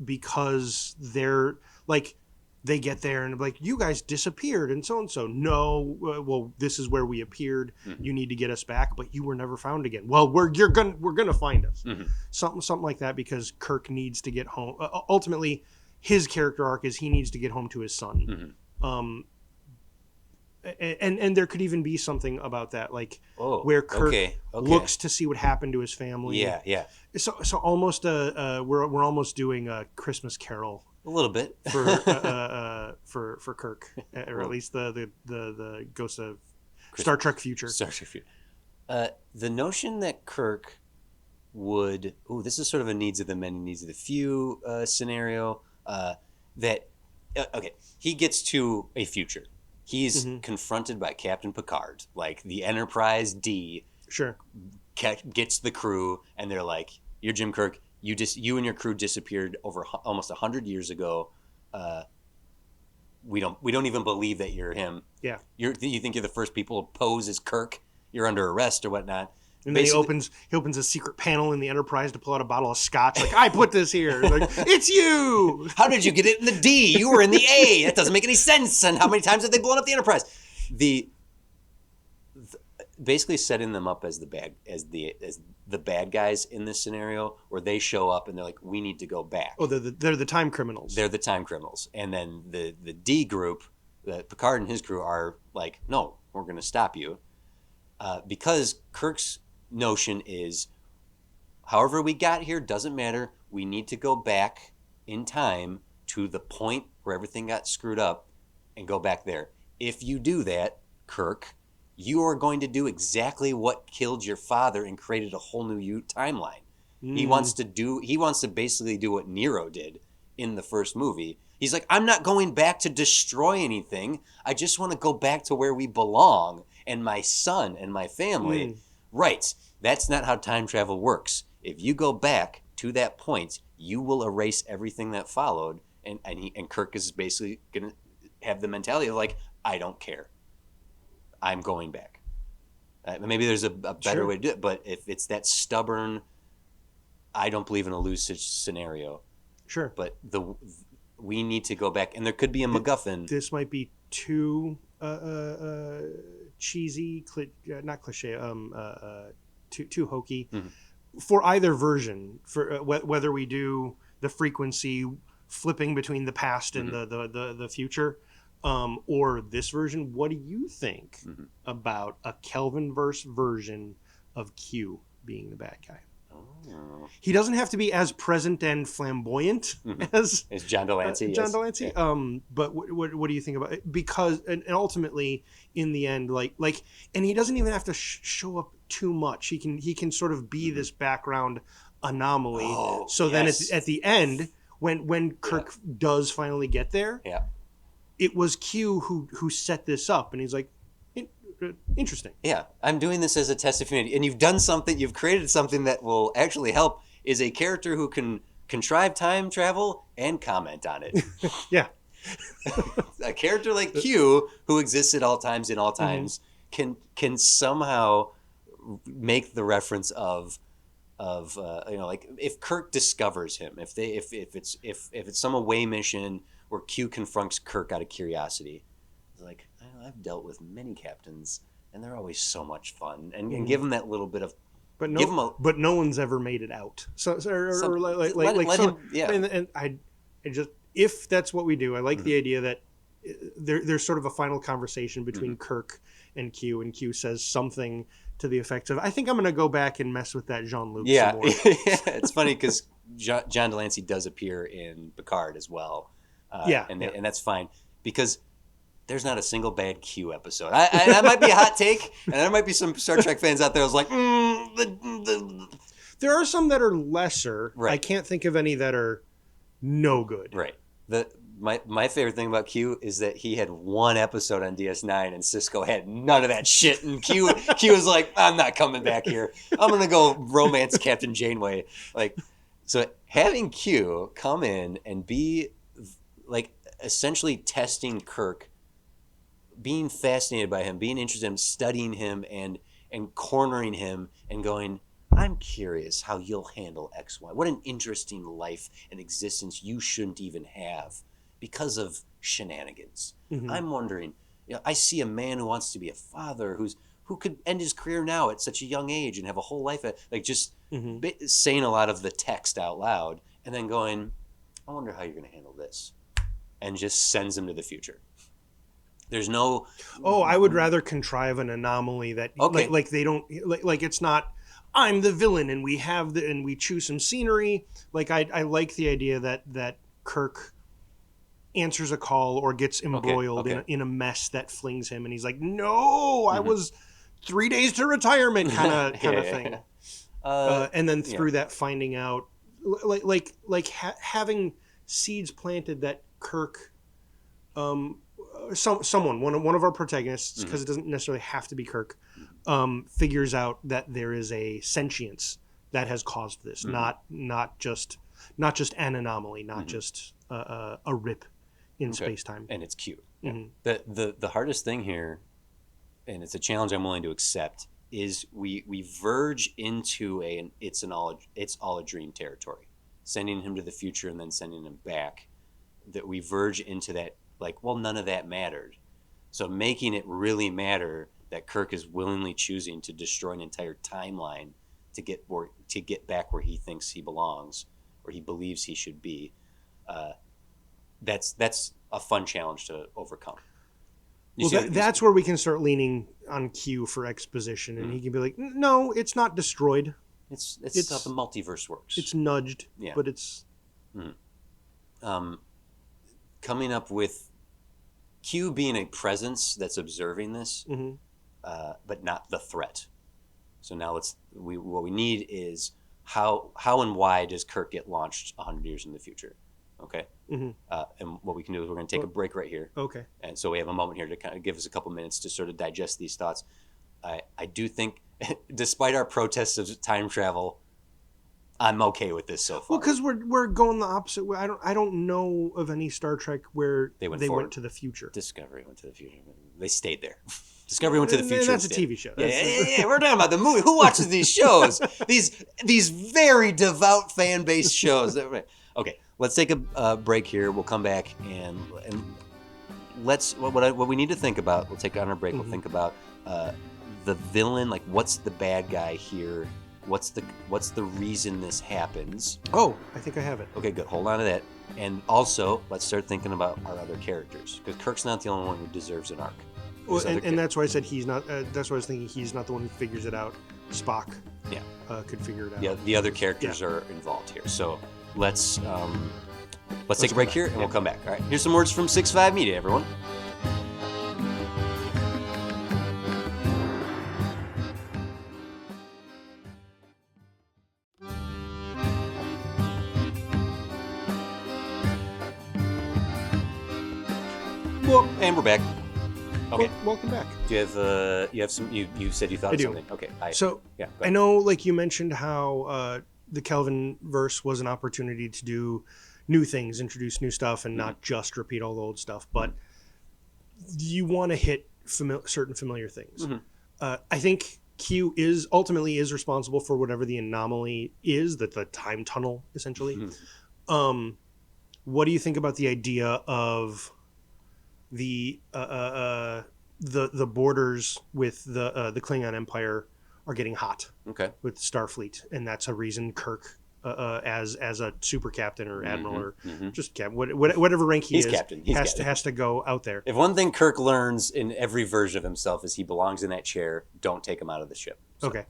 because they're like, they get there and like, you guys disappeared and so. No, well, this is where we appeared. You need to get us back, but you were never found again. Well, we're gonna find us. Something like that, because Kirk needs to get home. Ultimately, his character arc is he needs to get home to his son. And there could even be something about that, like where Kirk looks to see what happened to his family. Yeah. So almost we're almost doing a Christmas Carol. A little bit for Kirk, or at least the Ghost of Star Trek Future. The notion that Kirk would this is sort of a needs of the many, needs of the few scenario. That he gets to a future. He's confronted by Captain Picard, like the Enterprise D. Sure. Gets the crew, and they're like, "You're Jim Kirk. You and your crew disappeared over almost 100 years ago. We don't even believe that you're him. Yeah. You think you're the first people to pose as Kirk? You're under arrest or whatnot." And then he opens a secret panel in the Enterprise to pull out a bottle of scotch. Like, I put this here. Like, it's you. How did you get it in the D? You were in the A. That doesn't make any sense. And how many times have they blown up the Enterprise? Basically setting them up as the bad guys in this scenario, where they show up and they're like, we need to go back. Oh, they're the time criminals. They're the time criminals. And then the D group, Picard and his crew, are like, no, we're going to stop you. Because Kirk's notion is, however we got here doesn't matter. We need to go back in time to the point where everything got screwed up and go back there. If you do that, Kirk, you are going to do exactly what killed your father and created a whole new timeline. He wants to basically do what Nero did in the first movie. He's like, I'm not going back to destroy anything. I just want to go back to where we belong and my son and my family. Right. That's not how time travel works. If you go back to that point, you will erase everything that followed. And Kirk is basically going to have the mentality of like, I don't care. I'm going back. Maybe there's a better way to do it, but if it's that stubborn, I don't believe in a lose scenario. Sure. But we need to go back, and there could be a MacGuffin. This might be too cheesy, not cliche, too hokey for either version. For whether we do the frequency flipping between the past and the future. Or this version. What do you think about a Kelvin-verse version of Q being the bad guy? Oh. He doesn't have to be as present and flamboyant as John Delancey. John yes. Delancey. Yeah. But what do you think about it? Because and ultimately, in the end, like, and he doesn't even have to show up too much. He can sort of be this background anomaly. Oh, so yes. then at the end, when Kirk does finally get there, it was Q who set this up, and he's like, interesting. Yeah, I'm doing this as a test of humanity, and you've created something that will actually help. Is a character who can contrive time travel and comment on it. Yeah. A character like Q, who exists at all times in all times, can somehow make the reference of like if Kirk discovers him, if it's some away mission where Q confronts Kirk out of curiosity, it's like, I've dealt with many captains, and they're always so much fun, and give them that little bit of. But no one's ever made it out. And I just, if that's what we do, I like the idea that there's sort of a final conversation between Kirk and Q says something to the effect of, I think I'm going to go back and mess with that Jean-Luc some more. It's funny because John Delancey does appear in Picard as well. And that's fine because there's not a single bad Q episode. That might be a hot take, and there might be some Star Trek fans out there who's like, There are some that are lesser. Right. I can't think of any that are no good. Right. My favorite thing about Q is that he had one episode on DS9, and Cisco had none of that shit. And Q was like, I'm not coming back here. I'm gonna go romance Captain Janeway. Like, so having Q come in and be like essentially testing Kirk, being fascinated by him, being interested in him, studying him, and cornering him, and going, I'm curious how you'll handle X, Y. What an interesting life and existence you shouldn't even have because of shenanigans. I'm wondering, I see a man who wants to be a father, who could end his career now at such a young age and have a whole life, like just saying a lot of the text out loud, and then going, I wonder how you're going to handle this, and just sends him to the future. There's no. Oh, I would rather contrive an anomaly that like they don't like it's not. I'm the villain, and we choose some scenery. Like I like the idea that Kirk answers a call or gets embroiled in a mess that flings him, and he's like, "No, I was 3 days to retirement," kind of thing. And then through that, finding out, having seeds planted that Kirk, one of our protagonists, because it doesn't necessarily have to be Kirk, figures out that there is a sentience that has caused this, not just an anomaly, not just a rip in space-time. And it's cute. The hardest thing here, and it's a challenge I'm willing to accept, is we verge into it's all a dream territory, sending him to the future and then sending him back. That we verge into that, like, well, none of that mattered. So making it really matter that Kirk is willingly choosing to destroy an entire timeline to get back where he thinks he belongs, or he believes he should be. That's a fun challenge to overcome. That's where we can start leaning on Q for exposition, and he can be like, "No, it's not destroyed. It's how the multiverse works. It's nudged, but it's." Coming up with Q being a presence that's observing this, but not the threat. So now what we need is how and why does Kirk get launched 100 years in the future? Okay. And what we can do is we're going to take a break right here. Okay. And so we have a moment here to kind of give us a couple minutes to sort of digest these thoughts. I do think, despite our protests of time travel, I'm okay with this so far. Well, because we're going the opposite way. I don't know of any Star Trek where they went to the future. Discovery went to the future. They stayed there. Discovery went to the future. That's a TV show. Yeah. We're talking about the movie. Who watches these shows? These very devout fan based shows. Okay, let's take a break here. We'll come back and let's what we need to think about. We'll take on our break. We'll think about the villain. Like, what's the bad guy here? What's the reason this happens? Oh, I think I have it. Okay, good. Hold on to that. And also, let's start thinking about our other characters, because Kirk's not the only one who deserves an arc. Well, and that's why I said he's not. That's why I was thinking he's not the one who figures it out. Spock could figure it out. Yeah, the other characters are involved here. So let's take a break here, and we'll come back. All right, here's some words from 6.5 Media, everyone. Well, and we're back. Okay. Welcome back. Do you have some? You said you thought of something. Okay. I know, like you mentioned, how the Kelvin verse was an opportunity to do new things, introduce new stuff, and not just repeat all the old stuff. But you want to hit certain familiar things. I think Q ultimately is responsible for whatever the anomaly is, that the time tunnel essentially. What do you think about the idea of the borders with the Klingon Empire are getting hot? Okay. With Starfleet, and that's a reason Kirk, as a super captain or admiral or just captain, whatever rank he's captain. has to go out there. If one thing Kirk learns in every version of himself is he belongs in that chair, don't take him out of the ship. So. Okay.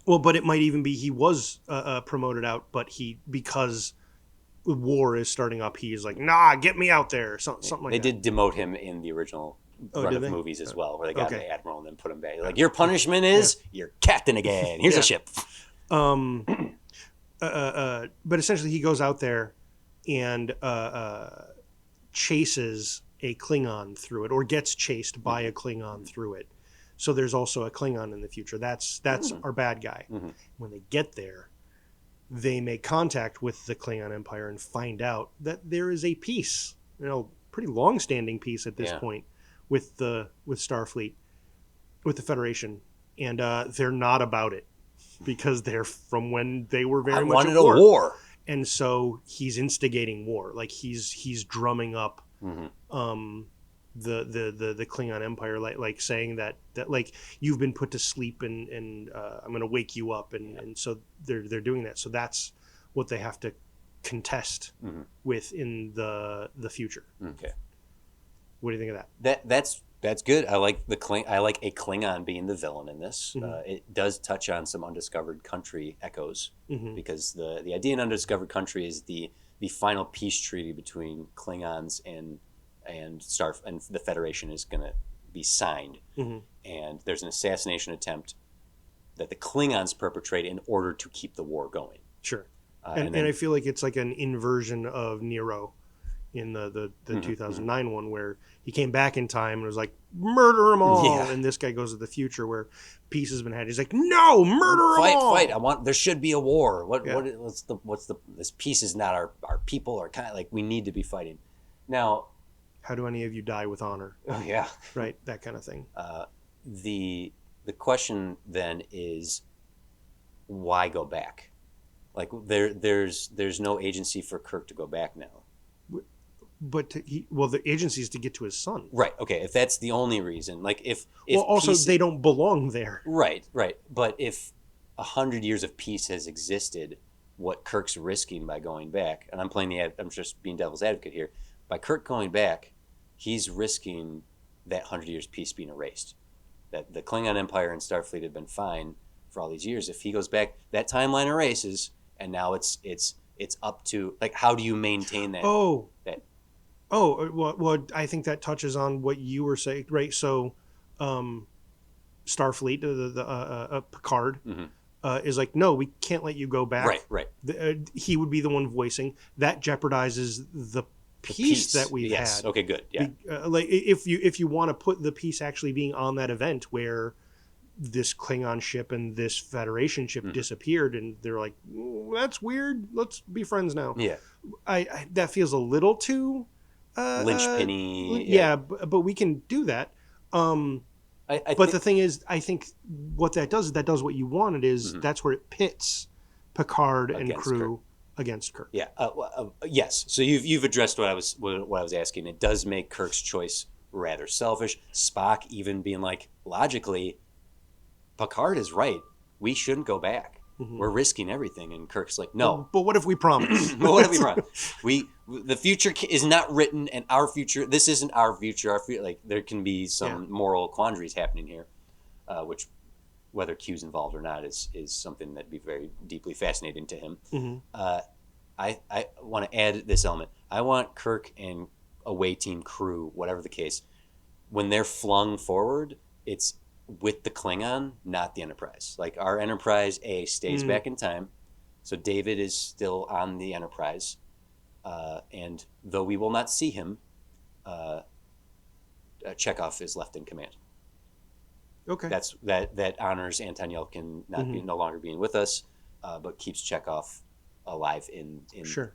Well, but it might even be he was promoted out, but because war is starting up, he is like, nah, get me out there. Something like that. They did demote him in the original run of movies as well, where they got the admiral and then put him back. Like, your punishment is you're captain again. Here's a ship. But essentially he goes out there and chases a Klingon through it, or gets chased by a Klingon through it. So there's also a Klingon in the future. That's our bad guy. When they get there, they make contact with the Klingon Empire and find out that there is a peace, pretty long-standing peace at this point with Starfleet, with the Federation, and they're not about it because they're from when they were very much at war. And so he's instigating war, like he's drumming up the Klingon Empire, like saying that like you've been put to sleep and I'm going to wake you up, and so they're doing that. So that's what they have to contest with in the future. Okay. What do you think of that? That's good. I like I like a Klingon being the villain in this. It does touch on some undiscovered country echoes because the idea in undiscovered country is the final peace treaty between Klingons and the Federation is going to be signed, and there's an assassination attempt that the Klingons perpetrate in order to keep the war going. Sure, and I feel like it's like an inversion of Nero in the 2009 one, where he came back in time and was like, murder them all, and this guy goes to the future where peace has been had. He's like, no, murder them all. Fight! There should be a war. This peace is not our people, or kind of like we need to be fighting now. How do any of you die with honor? Oh, yeah. Right, that kind of thing. The question then is, why go back? Like, there's no agency for Kirk to go back now. But the agency is to get to his son. Right, okay, if that's the only reason. Like, if also, they don't belong there. Right. But if 100 years of peace has existed, what Kirk's risking by going back, and I'm just being devil's advocate here, by Kirk going back, he's risking that 100 years peace being erased. That the Klingon Empire and Starfleet have been fine for all these years. If he goes back, that timeline erases, and now it's up to, like, how do you maintain that? Well, I think that touches on what you were saying, right? So, Starfleet, the Picard, is like, no, we can't let you go back. Right. He would be the one voicing that jeopardizes the peace that we've had. Okay, good. Yeah. Like if you want to put the peace actually being on that event where this Klingon ship and this Federation ship disappeared, and they're like, that's weird. Let's be friends now. Yeah. I that feels a little too linchpinny. But we can do that. The thing is, I think what that does is that does what you wanted. Is that's where it pits Picard and crew against Kirk. Yeah. Yes. So you've addressed what I was asking. It does make Kirk's choice rather selfish. Spock even being like, logically, Picard is right. We shouldn't go back. We're risking everything. And Kirk's like, no. But what if we promise? The future is not written, and our future. This isn't our future. Like, there can be some moral quandaries happening here, which whether Q's involved or not is something that'd be very deeply fascinating to him. Mm-hmm. I want to add this element. I want Kirk and away team crew, whatever the case, when they're flung forward, it's with the Klingon, not the Enterprise. Like our Enterprise A stays back in time, so David is still on the Enterprise, and though we will not see him, Chekhov is left in command. Okay. That honors Anton Yelkin no longer being with us, but keeps Chekhov alive in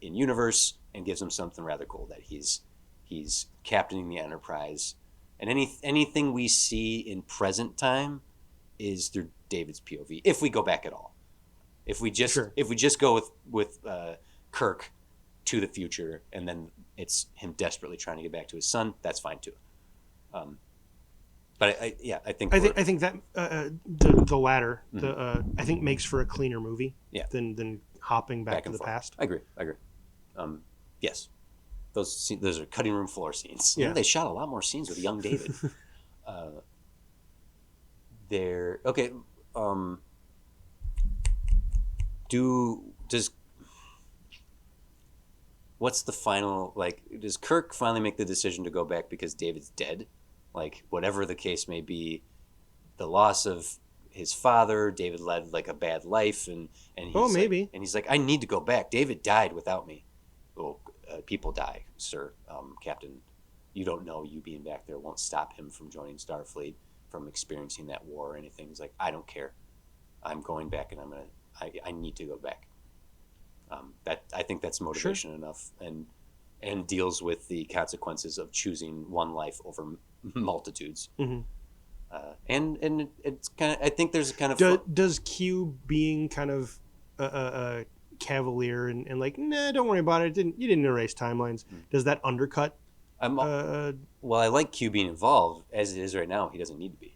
universe and gives him something rather cool that he's captaining the Enterprise, and anything we see in present time is through David's POV. If we go back at all, if we just go with Kirk to the future and then it's him desperately trying to get back to his son, that's fine too. But I think that the latter I think makes for a cleaner movie than hopping back to the past. I agree. Yes, those are cutting room floor scenes. Yeah, they shot a lot more scenes with young David. They're okay. What's the final, like, does Kirk finally make the decision to go back because David's dead? Like, whatever the case may be, the loss of his father, David led like a bad life, and he's maybe. And he's like, I need to go back. David died without me. Well, people die, sir, Captain. You don't know you being back there won't stop him from joining Starfleet, from experiencing that war or anything. He's like, I don't care. I'm going back, and I need to go back. That I think that's motivation enough, and deals with the consequences of choosing one life over multitudes. Mm-hmm. And it's kind of, I think there's a kind of does Q being kind of a cavalier and like, nah, don't worry about it. You didn't erase timelines. Does that undercut? Well, I like Q being involved as it is right now. He doesn't need to be.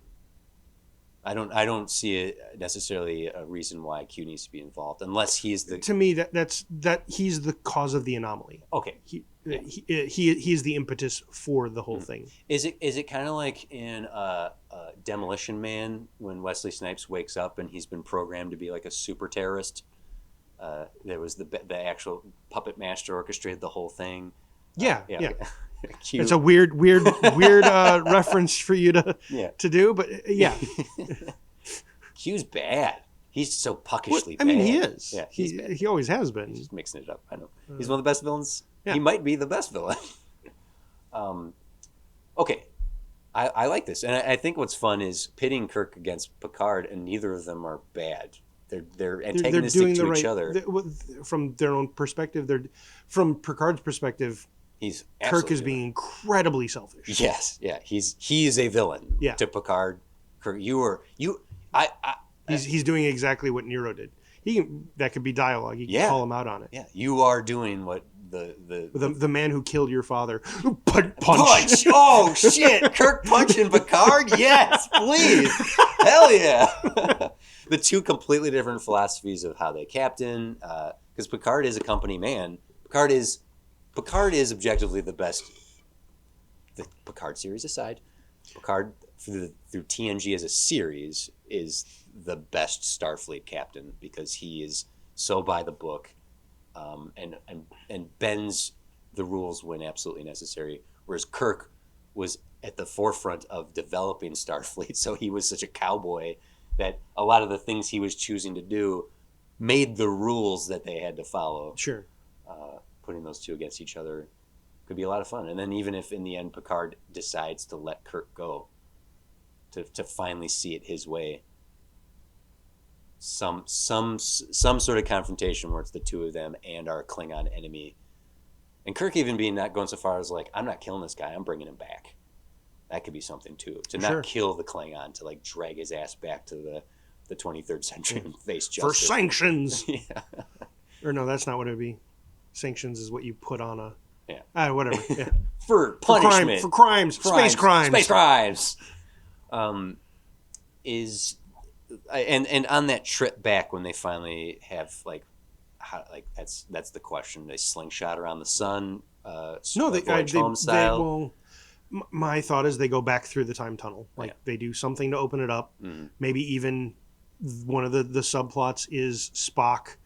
I don't see it necessarily a reason why Q needs to be involved unless he's the. To me, that he's the cause of the anomaly. Okay. He is the impetus for the whole thing. Is it kind of like in Demolition Man when Wesley Snipes wakes up and he's been programmed to be like a super terrorist? There was the actual puppet master orchestrated the whole thing. Yeah. Q. It's a weird reference for you to do, but yeah. Q's bad. He's so puckishly bad. I mean, he is. Yeah, he always has been. He's just mixing it up. I know. He's one of the best villains. Yeah. He might be the best villain. Okay. I like this. And I think what's fun is pitting Kirk against Picard, and neither of them are bad. They're antagonistic to each other. From their own perspective, from Picard's perspective, Kirk is being incredibly selfish. Yes, yeah, he is a villain. Yeah. To Picard, Kirk, he's doing exactly what Nero did. That could be dialogue. You can call him out on it. Yeah, you are doing what the man who killed your father punch. Oh shit! Kirk punching Picard? Yes, please. Hell yeah! The two completely different philosophies of how they captain. Because Picard is a company man. Picard is objectively the best. The Picard series aside, Picard through TNG as a series is the best Starfleet captain because he is so by the book, and bends the rules when absolutely necessary. Whereas Kirk was at the forefront of developing Starfleet, so he was such a cowboy that a lot of the things he was choosing to do made the rules that they had to follow. Sure. Putting those two against each other could be a lot of fun. And then even if in the end Picard decides to let Kirk go, to finally see it his way, some sort of confrontation where it's the two of them and our Klingon enemy, and Kirk even being not going so far as like, I'm not killing this guy, I'm bringing him back. That could be something too, to not kill the Klingon, to like drag his ass back to the 23rd century and face justice for sanctions. Yeah. Or no, that's not what it would be. Sanctions is what you put on a whatever. Yeah. For punishment. For crimes. Space crimes. And on that trip back when they finally have that's the question. They slingshot around the sun. Style. My thought is they go back through the time tunnel. They do something to open it up. Mm-hmm. Maybe even one of the subplots is Spock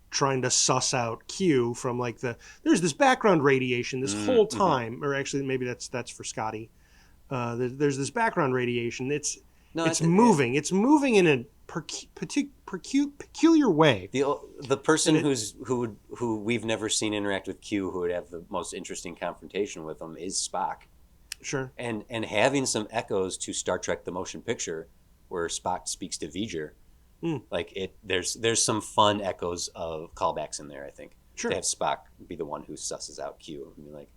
trying to suss out Q from like there's this background radiation this whole time, or actually maybe that's for Scotty. There's this background radiation. It's moving. It's moving in a peculiar way. The person who we've never seen interact with Q, who would have the most interesting confrontation with him, is Spock. Sure. And having some echoes to Star Trek: The Motion Picture, where Spock speaks to V'ger, there's some fun echoes of callbacks in there. I think to have Spock be the one who susses out Q and be like,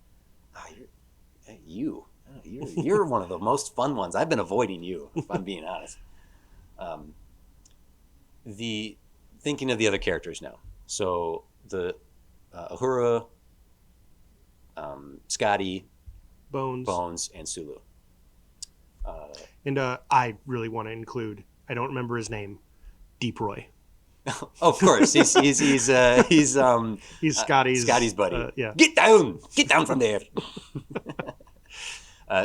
you're one of the most fun ones. I've been avoiding you, if I'm being honest. The thinking of the other characters now. So the Uhura, Scotty, Bones, and Sulu. And I really want to include. I don't remember his name. Deep Roy. Oh, of course, he's Scotty's buddy. Yeah. Get down from there.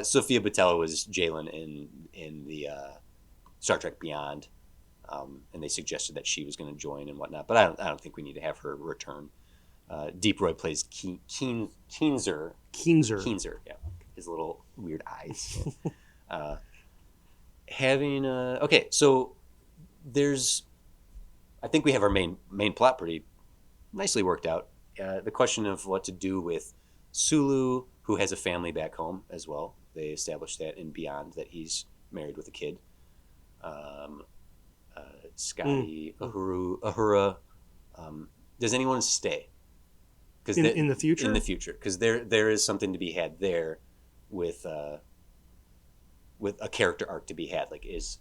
Sophia Boutella was Jalen in the Star Trek Beyond, and they suggested that she was going to join and whatnot. But I don't think we need to have her return. Deep Roy plays Keenzer. Yeah, his little weird eyes. Okay, so I think we have our main plot pretty nicely worked out. The question of what to do with Sulu, who has a family back home as well. They established that in Beyond, that he's married with a kid. Scotty, Uhura. Does anyone stay? In the future? In the future, because there is something to be had there with a character arc to be had. Like if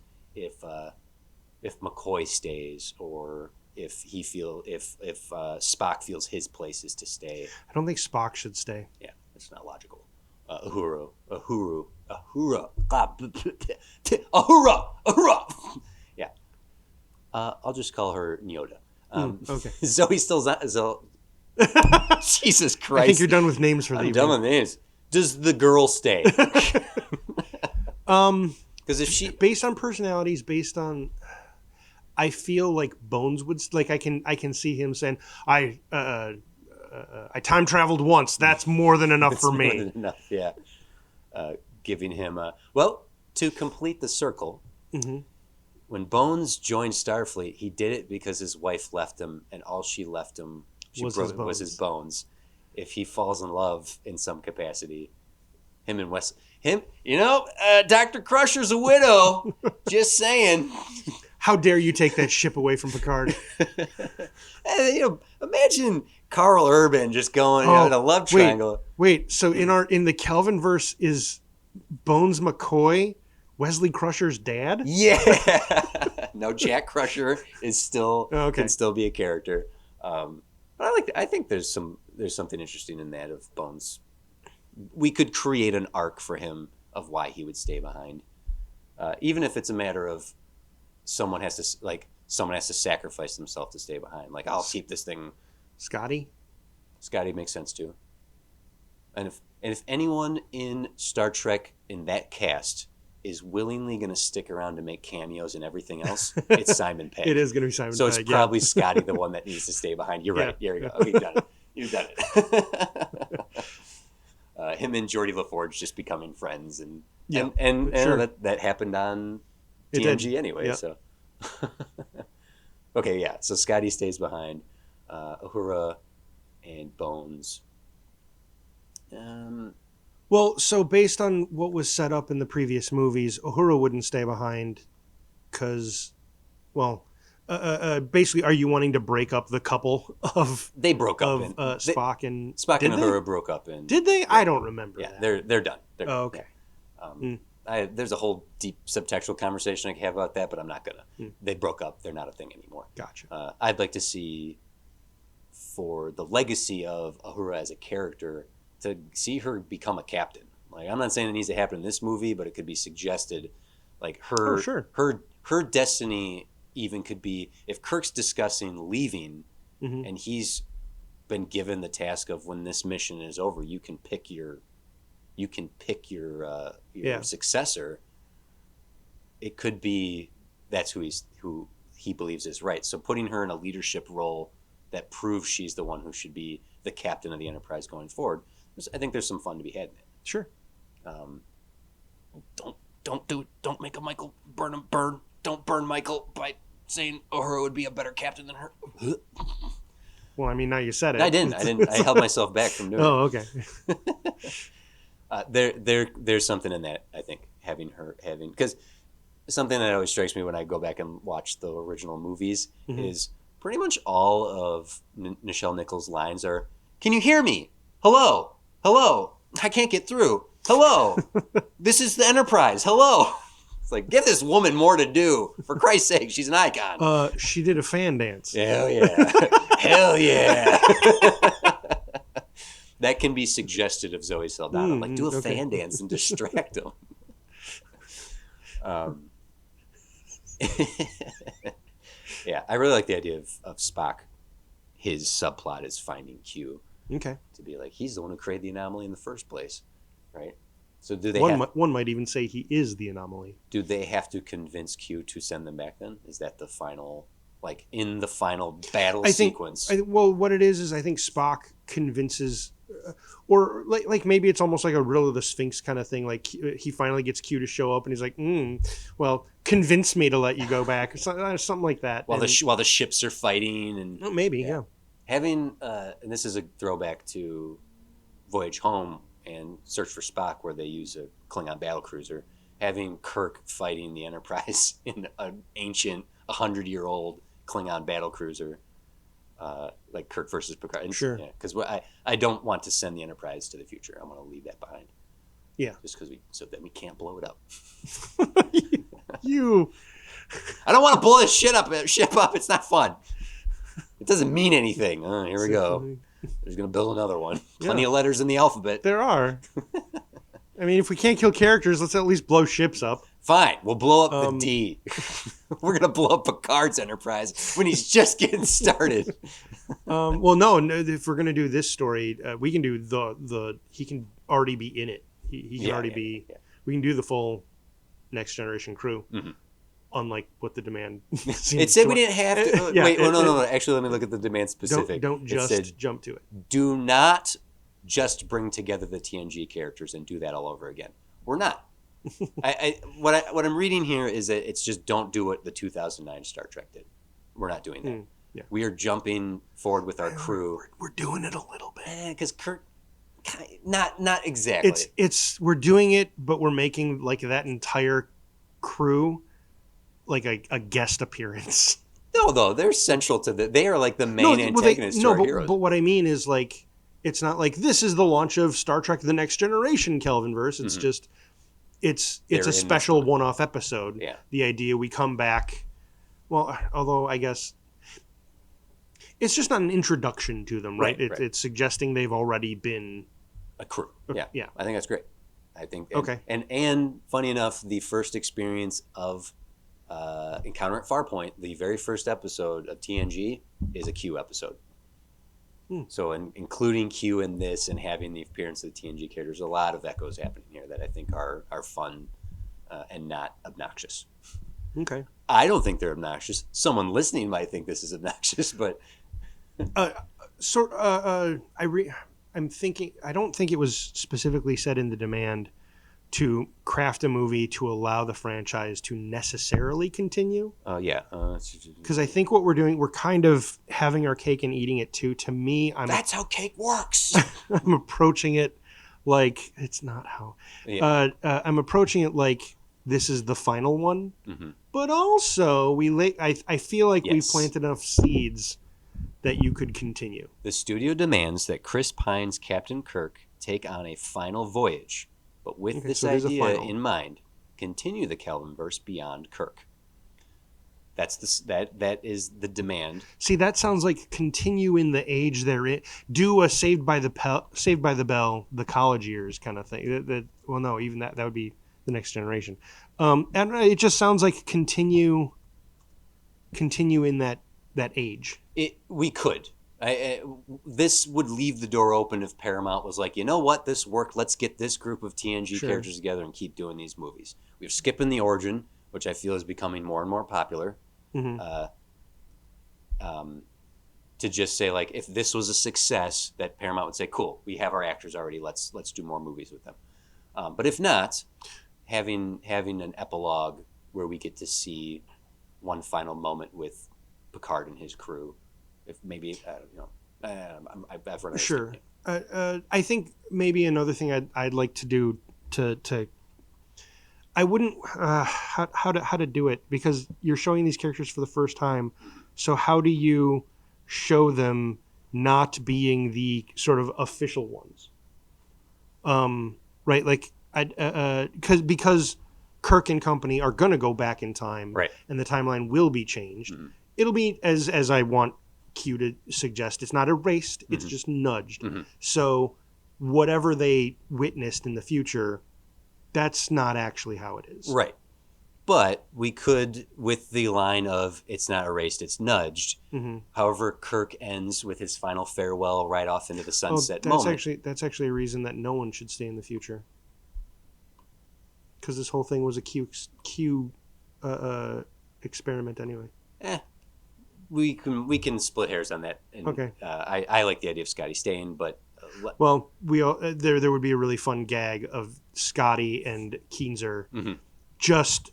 McCoy stays, or if Spock feels his place is to stay. I don't think Spock should stay. Yeah, that's not logical. Uhura. Yeah. I'll just call her Nyota. Okay. Zoe still Jesus Christ. I think you're done with names for the evening. I'm done with names. Does the girl stay? Because if she, based on personalities, I feel like Bones would, like, I can see him saying, I time traveled once. That's more than enough for me. More than enough, yeah. Giving him to complete the circle. Mm-hmm. When Bones joined Starfleet, he did it because his wife left him, and all she left him was his bones. If he falls in love in some capacity, Dr. Crusher's a widow. Just saying. How dare you take that ship away from Picard? Imagine Carl Urban just going in a love triangle. Wait, so in the Kelvin verse, is Bones McCoy Wesley Crusher's dad? Yeah. No, Jack Crusher is still can still be a character. But I think there's something interesting in that of Bones. We could create an arc for him of why he would stay behind, even if it's a matter of someone has to sacrifice themselves to stay behind. Like, I'll keep this thing. Scotty makes sense too. And if anyone in Star Trek in that cast is willingly going to stick around to make cameos and everything else, it's Simon Pegg. It is going to be Simon Pegg. So it's probably Scotty, the one that needs to stay behind. You're right. Here we go. You've done it. Him and Geordie LaForge just becoming friends, and sure. that happened on TNG anyway. Yep. So okay, yeah. So Scotty stays behind. Uhura and Bones. Well, so based on what was set up in the previous movies, Uhura wouldn't stay behind because, basically, are you wanting to break up the couple of... They broke up. Spock and Uhura broke up. Did they? Yeah. I don't remember that. They're done. Okay. Yeah. There's a whole deep subtextual conversation I can have about that, but I'm not going to. They broke up. They're not a thing anymore. Gotcha. I'd like to see, for the legacy of Uhura as a character, to see her become a captain. Like, I'm not saying it needs to happen in this movie, but it could be suggested. Like, her destiny even could be, if Kirk's discussing leaving, and he's been given the task of, when this mission is over, you can pick your successor. It could be that's who he believes is right. So putting her in a leadership role that proves she's the one who should be the captain of the Enterprise going forward, I think there's some fun to be had in it. Sure. Don't do it. Don't make a Michael burn. Don't burn Michael by saying Uhura would be a better captain than her. Well, I mean, now you said it. I didn't. I held myself back from doing it. Oh, okay. There's something in that, I think, having because something that always strikes me when I go back and watch the original movies is pretty much all of Nichelle Nichols' lines are, "Can you hear me? Hello? Hello? I can't get through. Hello? This is the Enterprise. Hello?" It's like, give this woman more to do. For Christ's sake, she's an icon. She did a fan dance. Hell yeah. Hell yeah. That can be suggested of Zoe Saldana. Like, do a fan dance and distract him. Yeah, I really like the idea of Spock. His subplot is finding Q. Okay. To be like, he's the one who created the anomaly in the first place, right? So do they one might even say he is the anomaly. Do they have to convince Q to send them back then? Is that the final, like in the final battle sequence? Well, what it is I think Spock convinces, or like maybe it's almost like a Riddle of the Sphinx kind of thing. Like he finally gets Q to show up and he's like, well, convince me to let you go back, or something like that. While the ships are fighting and maybe, yeah. Having, and this is a throwback to Voyage Home and Search for Spock, where they use a Klingon battlecruiser, having Kirk fighting the Enterprise in an ancient 100-year-old Klingon battlecruiser, like Kirk versus Picard. And, sure. Because I don't want to send the Enterprise to the future. I want to leave that behind. Yeah. Just so that we can't blow it up. I don't want to blow this ship up. It's not fun. It doesn't mean anything. Here we go. There's going to build another one. Plenty of letters in the alphabet. There are. I mean, if we can't kill characters, let's at least blow ships up. Fine. We'll blow up the D. We're going to blow up Picard's Enterprise when he's just getting started. Well, no. If we're going to do this story, we can do the he can already be in it. He can already be. Yeah. We can do the full Next Generation crew. Mm-hmm. Unlike what the demand seems. It said we didn't have to. No. Actually, let me look at the demand specific. Don't just jump to it. Do not just bring together the TNG characters and do that all over again. We're not. What I'm reading here is that it's just don't do what the 2009 Star Trek did. We're not doing that. Yeah. We are jumping forward with our crew. We're doing it a little bit because Kirk. Not exactly. We're doing it, but we're making like that entire crew like a guest appearance. No, though they're central to they are like the main antagonists to our heroes. But what I mean is like it's not like this is the launch of Star Trek: The Next Generation Kelvinverse. It's just it's a special one-off episode. Yeah. The idea we come back. Well, although I guess it's just not an introduction to them, right? It's suggesting they've already been a crew. Yeah. I think that's great. I think okay. And funny enough, the first experience of Encounter at Farpoint, the very first episode of TNG, is a Q episode. So including Q in this and having the appearance of the TNG characters, a lot of echoes happening here that I think are fun and not obnoxious. Okay. I don't think they're obnoxious. Someone listening might think this is obnoxious, but I'm thinking. I don't think it was specifically said in the demand to craft a movie to allow the franchise to necessarily continue. Yeah. Because I think what we're doing, we're kind of having our cake and eating it too. To me, that's how cake works. I'm approaching it like it's not how. Yeah. I'm approaching it like this is the final one. Mm-hmm. But also, I feel like we planted enough seeds that you could continue. The studio demands that Chris Pine's Captain Kirk take on a final voyage. But with this idea in mind, continue the Kelvinverse beyond Kirk. That is the demand. See, that sounds like continue in the age they're in. Do a Saved by the Bell, the college years kind of thing. Well, no, even that would be the Next Generation. And it just sounds like continue in that age. We could. This would leave the door open if Paramount was like, you know what, this worked. Let's get this group of TNG characters together and keep doing these movies. We have Skip in the Origin, which I feel is becoming more and more popular. Mm-hmm. To just say like, if this was a success, that Paramount would say, cool, we have our actors already, let's do more movies with them. But if not, having an epilogue where we get to see one final moment with Picard and his crew, if maybe I've run Sure. I think maybe another thing I'd like to do to I wouldn't how to do it, because you're showing these characters for the first time. So how do you show them not being the sort of official ones? Right, like because Kirk and company are gonna go back in time, right, and the timeline will be changed. Mm-hmm. It'll be as I want Q to suggest. It's not erased; it's Mm-hmm. just nudged. Mm-hmm. So whatever they witnessed in the future, that's not actually how it is. Right. But we could, with the line of "it's not erased, it's nudged." Mm-hmm. However, Kirk ends with his final farewell right off into the sunset that's moment. that's actually a reason that no one should stay in the future. Because this whole thing was a Q experiment anyway. We can split hairs on that. And, Okay. I like the idea of Scotty staying, but well, we all, there would be a really fun gag of Scotty and Keenser mm-hmm. just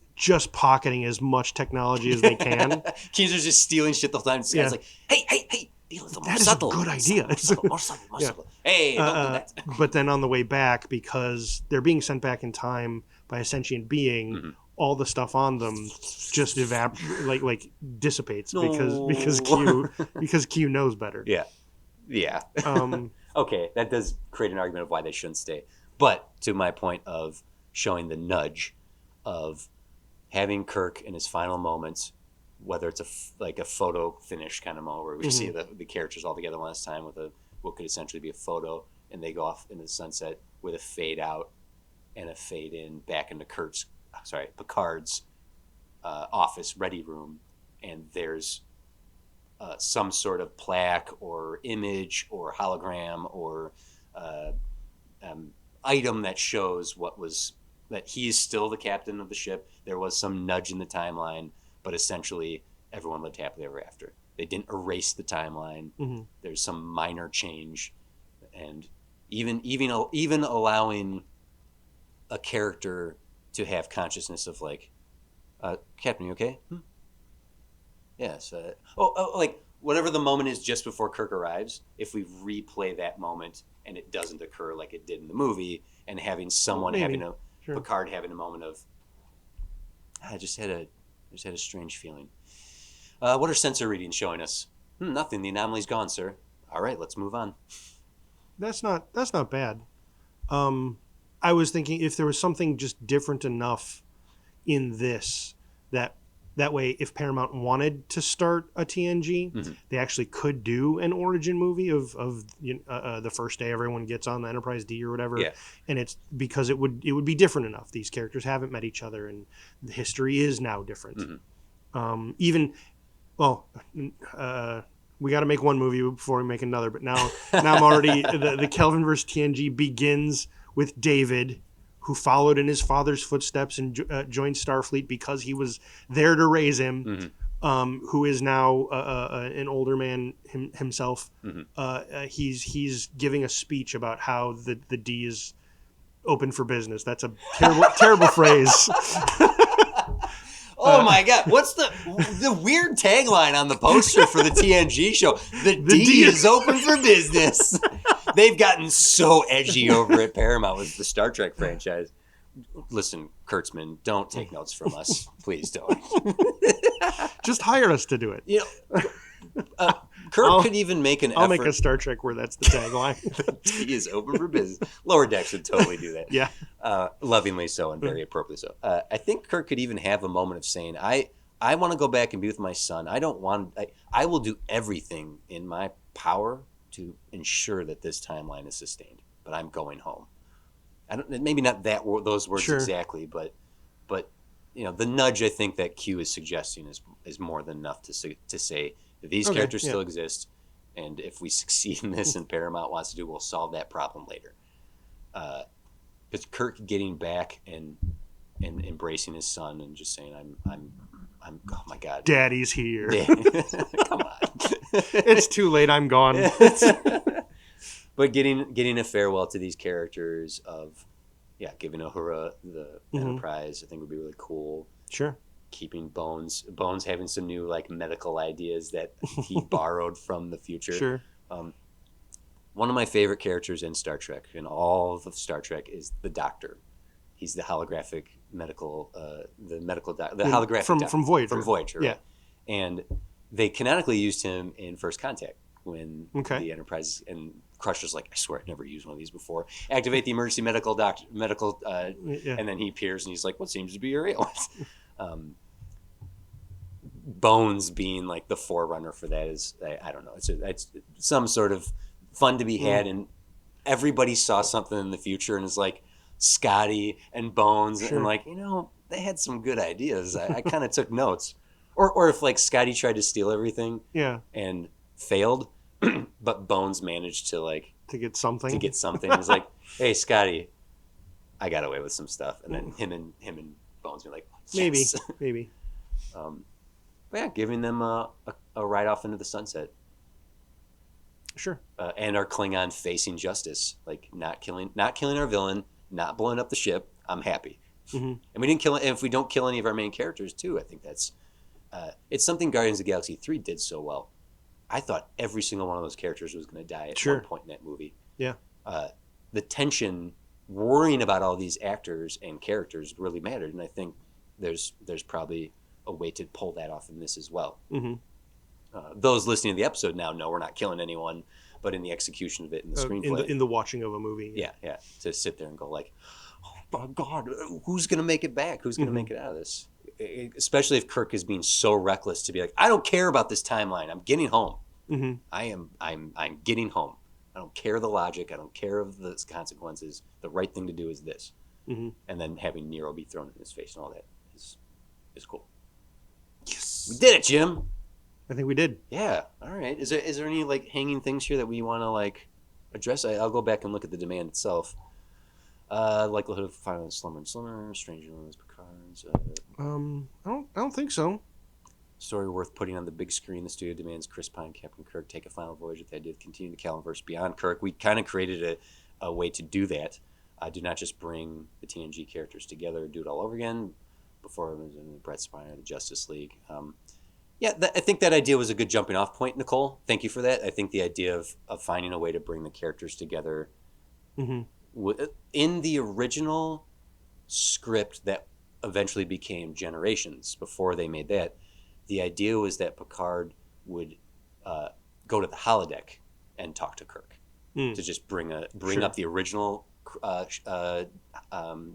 pocketing as much technology as they can. Keenser's just stealing shit the whole time. Scotty's like, hey, be a little more subtle. That is a good idea. More subtle. Hey, don't do that. But then on the way back, because they're being sent back in time by a sentient being, mm-hmm. all the stuff on them just dissipates No. because Q knows better. Yeah. Okay, that does create an argument of why they shouldn't stay. But to my point of showing the nudge of having Kirk in his final moments, whether it's a photo finish kind of moment where we see the characters all together one last time with what could essentially be a photo, and they go off into the sunset with a fade out and a fade in back into Picard's office ready room, and there's some sort of plaque or image or hologram or item that shows that he is still the captain of the ship. There was some nudge in the timeline, but essentially everyone lived happily ever after. They didn't erase the timeline. Mm-hmm. There's some minor change, and even allowing a character to have consciousness of like, Captain, you okay? Yes. Like whatever the moment is just before Kirk arrives, if we replay that moment and it doesn't occur like it did in the movie, and having someone Picard having a moment of, I just had a strange feeling. What are sensor readings showing us? Nothing. The anomaly's gone, sir. All right, let's move on. That's not bad. I was thinking if there was something just different enough in this that way, if Paramount wanted to start a TNG, they actually could do an origin movie of the first day everyone gets on the Enterprise D or whatever. Yeah. And it's because it would be different enough. These characters haven't met each other, and the history is now different. We got to make one movie before we make another. But now I'm already the Kelvin versus TNG begins with David, who followed in his father's footsteps and joined Starfleet because he was there to raise him, who is now an older man himself. He's giving a speech about how the D is open for business. That's a terrible phrase. Oh my God! What's the weird tagline on the poster for the TNG show? The D is open for business. They've gotten so edgy over at Paramount with the Star Trek franchise. Listen, Kurtzman, don't take notes from us. Please don't. Just hire us to do it. Kirk could even make an effort. I'll make a Star Trek where that's the tagline. The D is open for business. Lower Deck should totally do that. Yeah. Lovingly so and very appropriately so. I think Kirk could even have a moment of saying, I want to go back and be with my son. I will do everything in my power to ensure that this timeline is sustained, but I'm going home. Maybe not those words exactly, but the nudge I think that Q is suggesting is more than enough to say that these characters still exist, and if we succeed in this and Paramount wants to do, we'll solve that problem later. Because Kirk getting back and embracing his son and just saying oh my God. Daddy's here. Come on. It's too late. I'm gone. But getting a farewell to these characters of, giving Uhura the Enterprise, I think would be really cool. Sure. Keeping Bones having some new like medical ideas that he borrowed from the future. Sure. One of my favorite characters in Star Trek, in all of Star Trek, is the Doctor. He's the holographic medical, the holographic from Voyager. From Voyager, right? Yeah. And they canonically used him in First Contact when the Enterprise, and Crusher's like, I swear I never used one of these before. Activate the emergency medical, and then he appears and he's like, what seems to be your ailment? Bones being like the forerunner for that is, I don't know, it's some sort of fun to be had, and everybody saw something in the future and is like Scotty and Bones, and like, they had some good ideas. I kind of took notes. Or if like Scotty tried to steal everything and failed, but Bones managed to get something. He's like, hey Scotty, I got away with some stuff, and then him and Bones were like, yes. maybe. But giving them a ride off into the sunset. Sure. And our Klingon facing justice, like not killing our villain, not blowing up the ship. I'm happy. And we didn't kill. And if we don't kill any of our main characters too, I think that's it's something Guardians of the Galaxy 3 did so well. I thought every single one of those characters was going to die at one point in that movie. Yeah. The tension, worrying about all these actors and characters really mattered, and I think there's probably a way to pull that off in this as well. Those listening to the episode now know we're not killing anyone, but in the execution of it in the screenplay, in the watching of a movie, to sit there and go like, oh my God, who's going to make it back? Who's going to make it out of this? Especially if Kirk is being so reckless to be like, I don't care about this timeline. I'm getting home. I'm getting home. I don't care the logic. I don't care of the consequences. The right thing to do is this. And then having Nero be thrown in his face and all that is cool. Yes, we did it, Jim. I think we did. Yeah. All right. Is there any like hanging things here that we want to like address? I'll go back and look at the demand itself. Likelihood of finding Slumber and Slumber, Stranger Ones, Picard's. I don't think so. Story worth putting on the big screen. The studio demands Chris Pine, Captain Kirk take a final voyage with the idea of continuing the Calumverse beyond Kirk. We kind of created a way to do that. Do not just bring the TNG characters together, do it all over again. Before it was in Brett Spiner, the Justice League. I think that idea was a good jumping off point, Nicole. Thank you for that. I think the idea of finding a way to bring the characters together in the original script that eventually became Generations, before they made that, the idea was that Picard would go to the holodeck and talk to Kirk to just bring up the original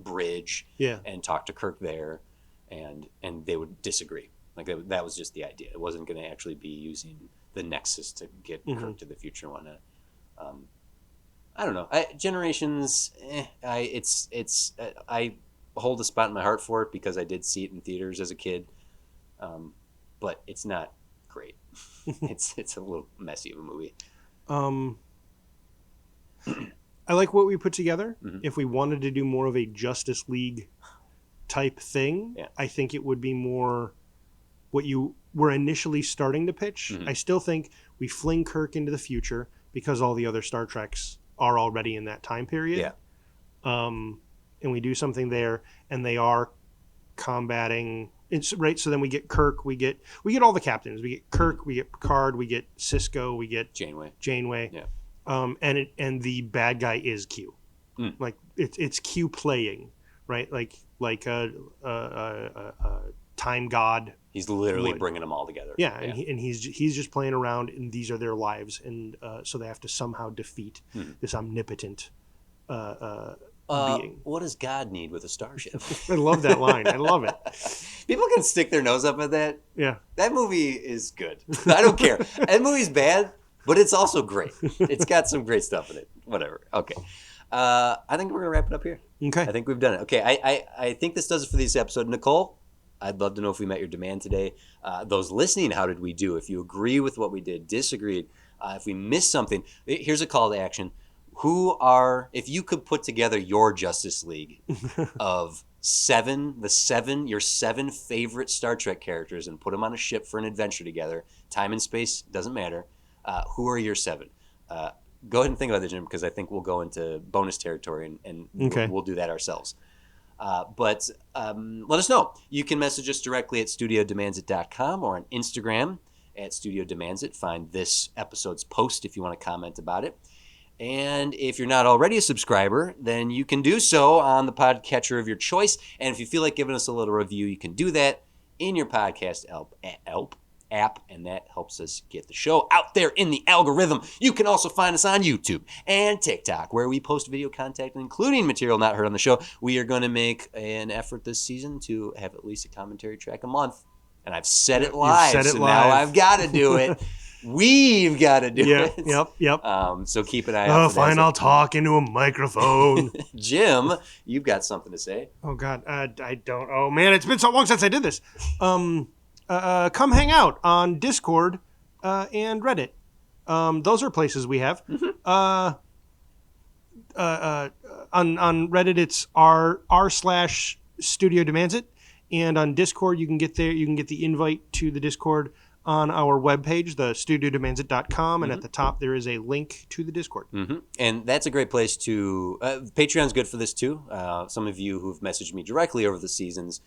bridge and talk to Kirk there, and they would disagree. Like that was just the idea. It wasn't going to actually be using the Nexus to get Kirk to the future and whatnot. I don't know. Generations. I hold a spot in my heart for it because I did see it in theaters as a kid, but it's not great. It's a little messy of a movie. I like what we put together. If we wanted to do more of a Justice League type thing, I think it would be more what you were initially starting to pitch. I still think we fling Kirk into the future because all the other Star Treks are already in that time period. And we do something there, and they are combating. It's right. So then we get Kirk. We get all the captains. We get Kirk. We get Picard. We get Cisco. We get Janeway. Yeah. And the bad guy is Q. Like it's Q playing, right? Like a time god. He's literally bringing them all together. Yeah, and he's just playing around, and these are their lives, and so they have to somehow defeat this omnipotent being. What does God need with a starship? I love that line. I love it. People can stick their nose up at that. Yeah, that movie is good. I don't care. That movie's bad, but it's also great. It's got some great stuff in it. Whatever. Okay. I think we're gonna wrap it up here. Okay. I think we've done it. Okay. I think this does it for this episode. Nicole, I'd love to know if we met your demand today. Those listening, how did we do? If you agree with what we did, disagreed, if we missed something, here's a call to action. If you could put together your Justice League of your 7 favorite Star Trek characters and put them on a ship for an adventure together. Time and space doesn't matter. Who are your 7? Go ahead and think about it, Jim, because I think we'll go into bonus territory and we'll do that ourselves. But let us know. You can message us directly at studiodemandsit.com or on Instagram at studiodemandsit. Find this episode's post if you want to comment about it. And if you're not already a subscriber, then you can do so on the podcatcher of your choice. And if you feel like giving us a little review, you can do that in your podcast app, and that helps us get the show out there in the algorithm. You can also find us on YouTube and TikTok, where we post video content, including material not heard on the show. We are going to make an effort this season to have at least a commentary track a month. And I've said it live, so now I've got to do it. We've got to do it. Yep. So keep an eye out. Oh, fine. I'll talk into a microphone. Jim, you've got something to say. Oh, God. I don't. Oh, man. It's been so long since I did this. Come hang out on Discord and Reddit. Those are places we have. On Reddit, it's r/Studio Demands It. And on Discord, you can get there. You can get the invite to the Discord on our webpage, the studiodemandsit.com, and at the top there is a link to the Discord. And that's a great place to... Patreon's good for this too. Some of you who've messaged me directly over the seasons,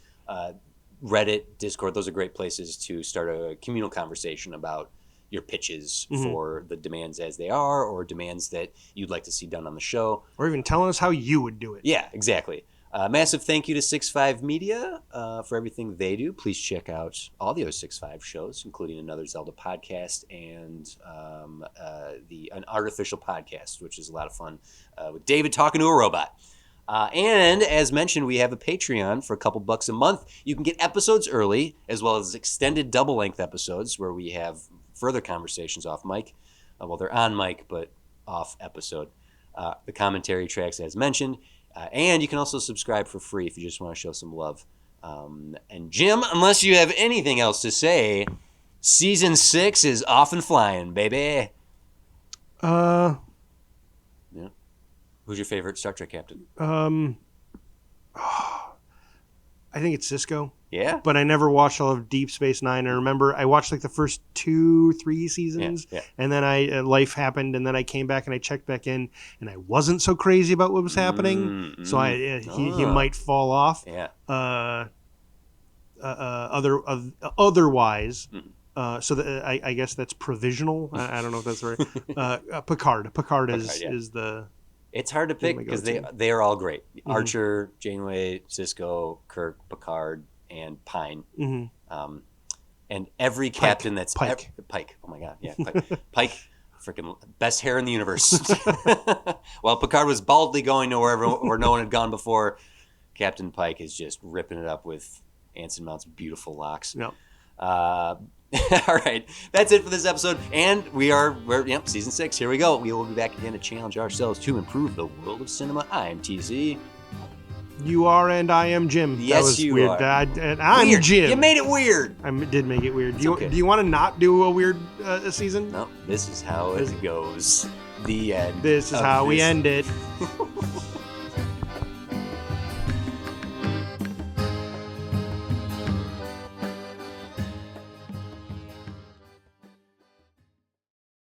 Reddit, Discord, those are great places to start a communal conversation about your pitches for the demands as they are, or demands that you'd like to see done on the show. Or even telling us how you would do it. Yeah, exactly. Massive thank you to 6.5 Media for everything they do. Please check out all the other 6.5 shows, including another Zelda podcast and an artificial podcast, which is a lot of fun with David talking to a robot. And as mentioned, we have a Patreon for a couple bucks a month. You can get episodes early, as well as extended double-length episodes where we have further conversations off mic. Well, they're on mic, but off episode. The commentary tracks, as mentioned. And you can also subscribe for free if you just want to show some love. And Jim, unless you have anything else to say, season 6 is off and flying, baby. Yeah. Who's your favorite Star Trek captain? I think it's Cisco. Yeah. But I never watched all of Deep Space Nine. I remember I watched like the first 2-3 seasons, and then life happened, and then I came back and I checked back in, and I wasn't so crazy about what was happening. So he might fall off. Yeah. Otherwise, so that I guess that's provisional. I don't know if that's right. Picard. Picard is the. It's hard to pick because they are all great. Archer, Janeway, Cisco, Kirk, Picard, and Pine. And every captain that's... Pike. Pike. Oh, my God. Yeah, Pike. Pike, freaking best hair in the universe. While Picard was baldly going to where no one had gone before, Captain Pike is just ripping it up with Anson Mount's beautiful locks. Yep. All right, that's it for this episode, and we're season 6. Here we go. We will be back again to challenge ourselves to improve the world of cinema. I'm TC. You are, and I am Jim. Yes, that was you weird. are. And I'm weird. Jim. You made it weird. I did make it weird. Do okay. you want to not do a weird season? No, this is how it goes. The end. This is how we end it.